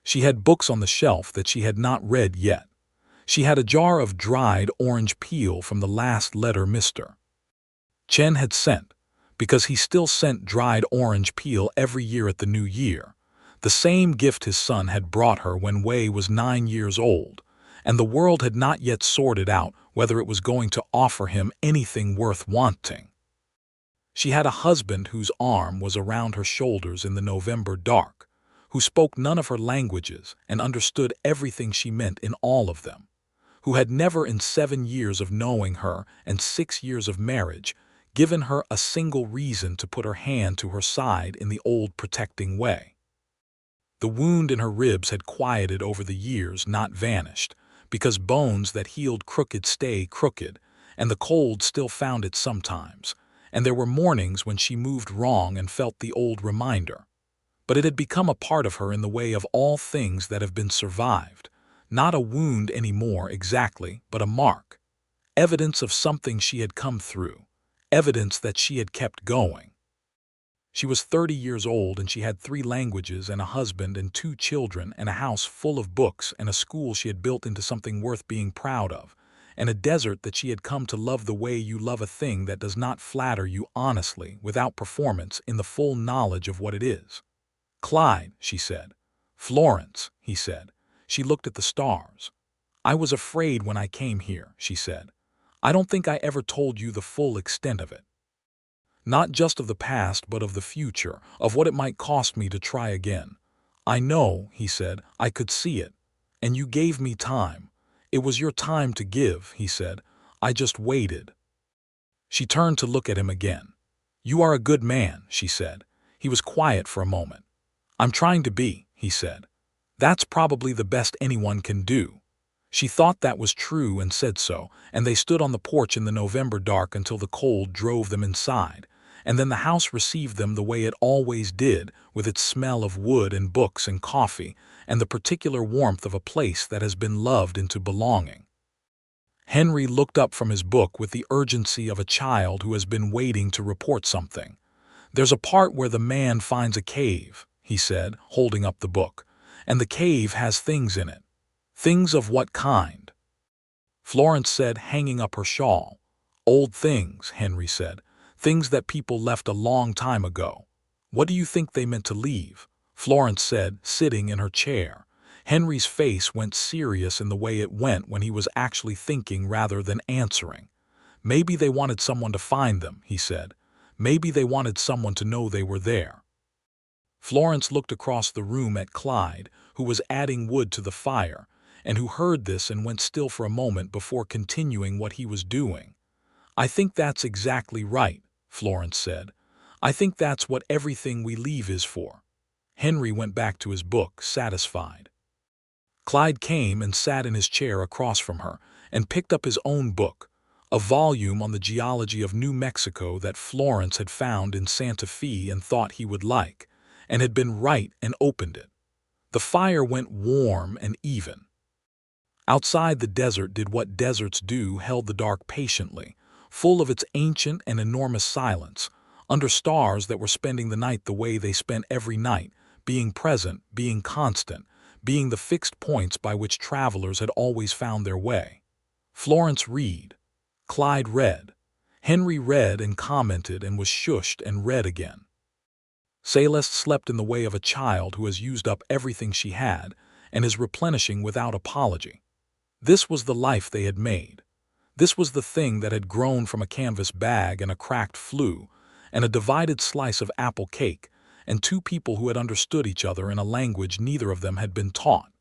She had books on the shelf that she had not read yet. She had a jar of dried orange peel from the last letter Mr. Chen had sent, because he still sent dried orange peel every year at the New Year, the same gift his son had brought her when Wei was 9 years old, and the world had not yet sorted out whether it was going to offer him anything worth wanting. She had a husband whose arm was around her shoulders in the November dark, who spoke none of her languages and understood everything she meant in all of them, who had never in 7 years of knowing her and 6 years of marriage given her a single reason to put her hand to her side in the old protecting way. The wound in her ribs had quieted over the years, not vanished, because bones that healed crooked stay crooked, and the cold still found it sometimes, and there were mornings when she moved wrong and felt the old reminder. But it had become a part of her in the way of all things that have been survived, not a wound anymore exactly, but a mark, evidence of something she had come through, evidence that she had kept going. She was 30 years old and she had 3 languages and a husband and 2 children and a house full of books and a school she had built into something worth being proud of, and a desert that she had come to love the way you love a thing that does not flatter you honestly, without performance, in the full knowledge of what it is. "Clyde," she said. "Florence," he said. She looked at the stars. "I was afraid when I came here," she said. "I don't think I ever told you the full extent of it. Not just of the past, but of the future, of what it might cost me to try again." "I know," he said. "I could see it. And you gave me time. It was your time to give," he said. "I just waited." She turned to look at him again. "You are a good man," she said. He was quiet for a moment. "I'm trying to be," he said. "That's probably the best anyone can do." She thought that was true and said so, and they stood on the porch in the November dark until the cold drove them inside, and then the house received them the way it always did, with its smell of wood and books and coffee, and the particular warmth of a place that has been loved into belonging. Henry looked up from his book with the urgency of a child who has been waiting to report something. "There's a part where the man finds a cave," he said, holding up the book, "and the cave has things in it." "Things of what kind?" Florence said, hanging up her shawl. "Old things," Henry said. "Things that people left a long time ago." "What do you think they meant to leave?" Florence said, sitting in her chair. Henry's face went serious in the way it went when he was actually thinking rather than answering. "Maybe they wanted someone to find them," he said. "Maybe they wanted someone to know they were there." Florence looked across the room at Clyde, who was adding wood to the fire, and who heard this and went still for a moment before continuing what he was doing. "I think that's exactly right," Florence said. "I think that's what everything we leave is for." Henry went back to his book, satisfied. Clyde came and sat in his chair across from her and picked up his own book, a volume on the geology of New Mexico that Florence had found in Santa Fe and thought he would like, and had been right, and opened it. The fire went warm and even. Outside, the desert did what deserts do, held the dark patiently, full of its ancient and enormous silence, under stars that were spending the night the way they spent every night, being present, being constant, being the fixed points by which travelers had always found their way. Florence read. Clyde read. Henry read and commented and was shushed and read again. Celeste slept in the way of a child who has used up everything she had and is replenishing without apology. This was the life they had made. This was the thing that had grown from a canvas bag and a cracked flue, and a divided slice of apple cake, and 2 people who had understood each other in a language neither of them had been taught.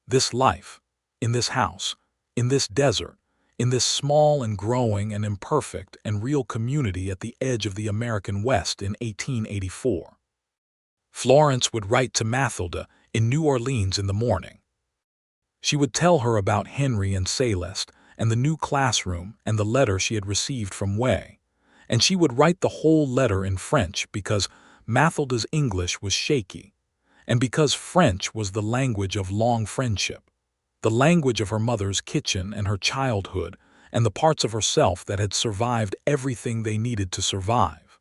This life, in this house, in this desert, in this small and growing and imperfect and real community at the edge of the American West in 1884. Florence would write to Mathilda in New Orleans in the morning. She would tell her about Henry and Celeste and the new classroom and the letter she had received from Way, and she would write the whole letter in French because Mathilda's English was shaky, and because French was the language of long friendship, the language of her mother's kitchen and her childhood and the parts of herself that had survived everything they needed to survive.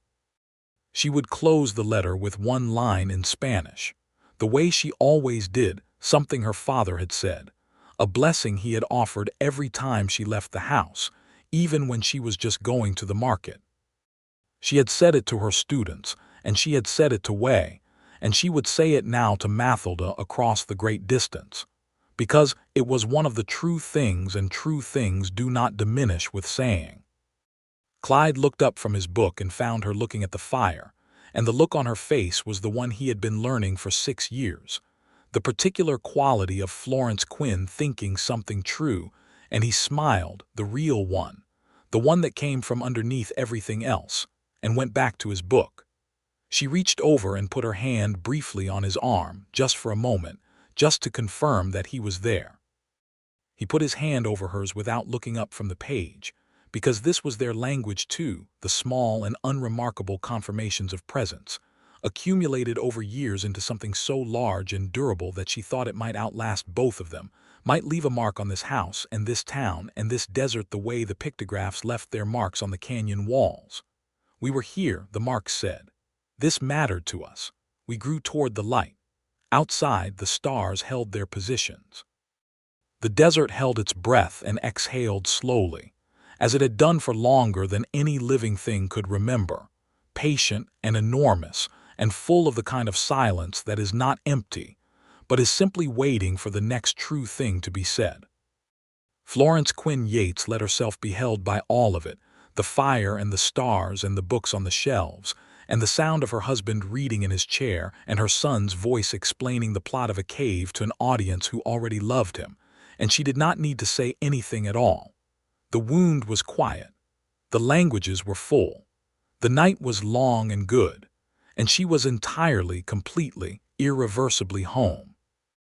She would close the letter with one line in Spanish, the way she always did, something her father had said, a blessing he had offered every time she left the house, even when she was just going to the market. She had said it to her students, and she had said it to Way, and she would say it now to Mathilda across the great distance. because it was one of the true things, and true things do not diminish with saying. Clyde looked up from his book and found her looking at the fire, and the look on her face was the one he had been learning for 6 years, the particular quality of Florence Quinn thinking something true, and he smiled, the real one, the one that came from underneath everything else, and went back to his book. She reached over and put her hand briefly on his arm, just for a moment, just to confirm that he was there. He put his hand over hers without looking up from the page, because this was their language too, the small and unremarkable confirmations of presence, accumulated over years into something so large and durable that she thought it might outlast both of them, might leave a mark on this house and this town and this desert the way the pictographs left their marks on the canyon walls. We were here, the marks said. This mattered to us. We grew toward the light. Outside, the stars held their positions. The desert held its breath and exhaled slowly, as it had done for longer than any living thing could remember, patient and enormous, and full of the kind of silence that is not empty, but is simply waiting for the next true thing to be said. Florence Quinn Yates let herself be held by all of it, the fire and the stars and the books on the shelves, and the sound of her husband reading in his chair and her son's voice explaining the plot of a cave to an audience who already loved him, and she did not need to say anything at all. The wound was quiet. The languages were full. The night was long and good, and she was entirely, completely, irreversibly home.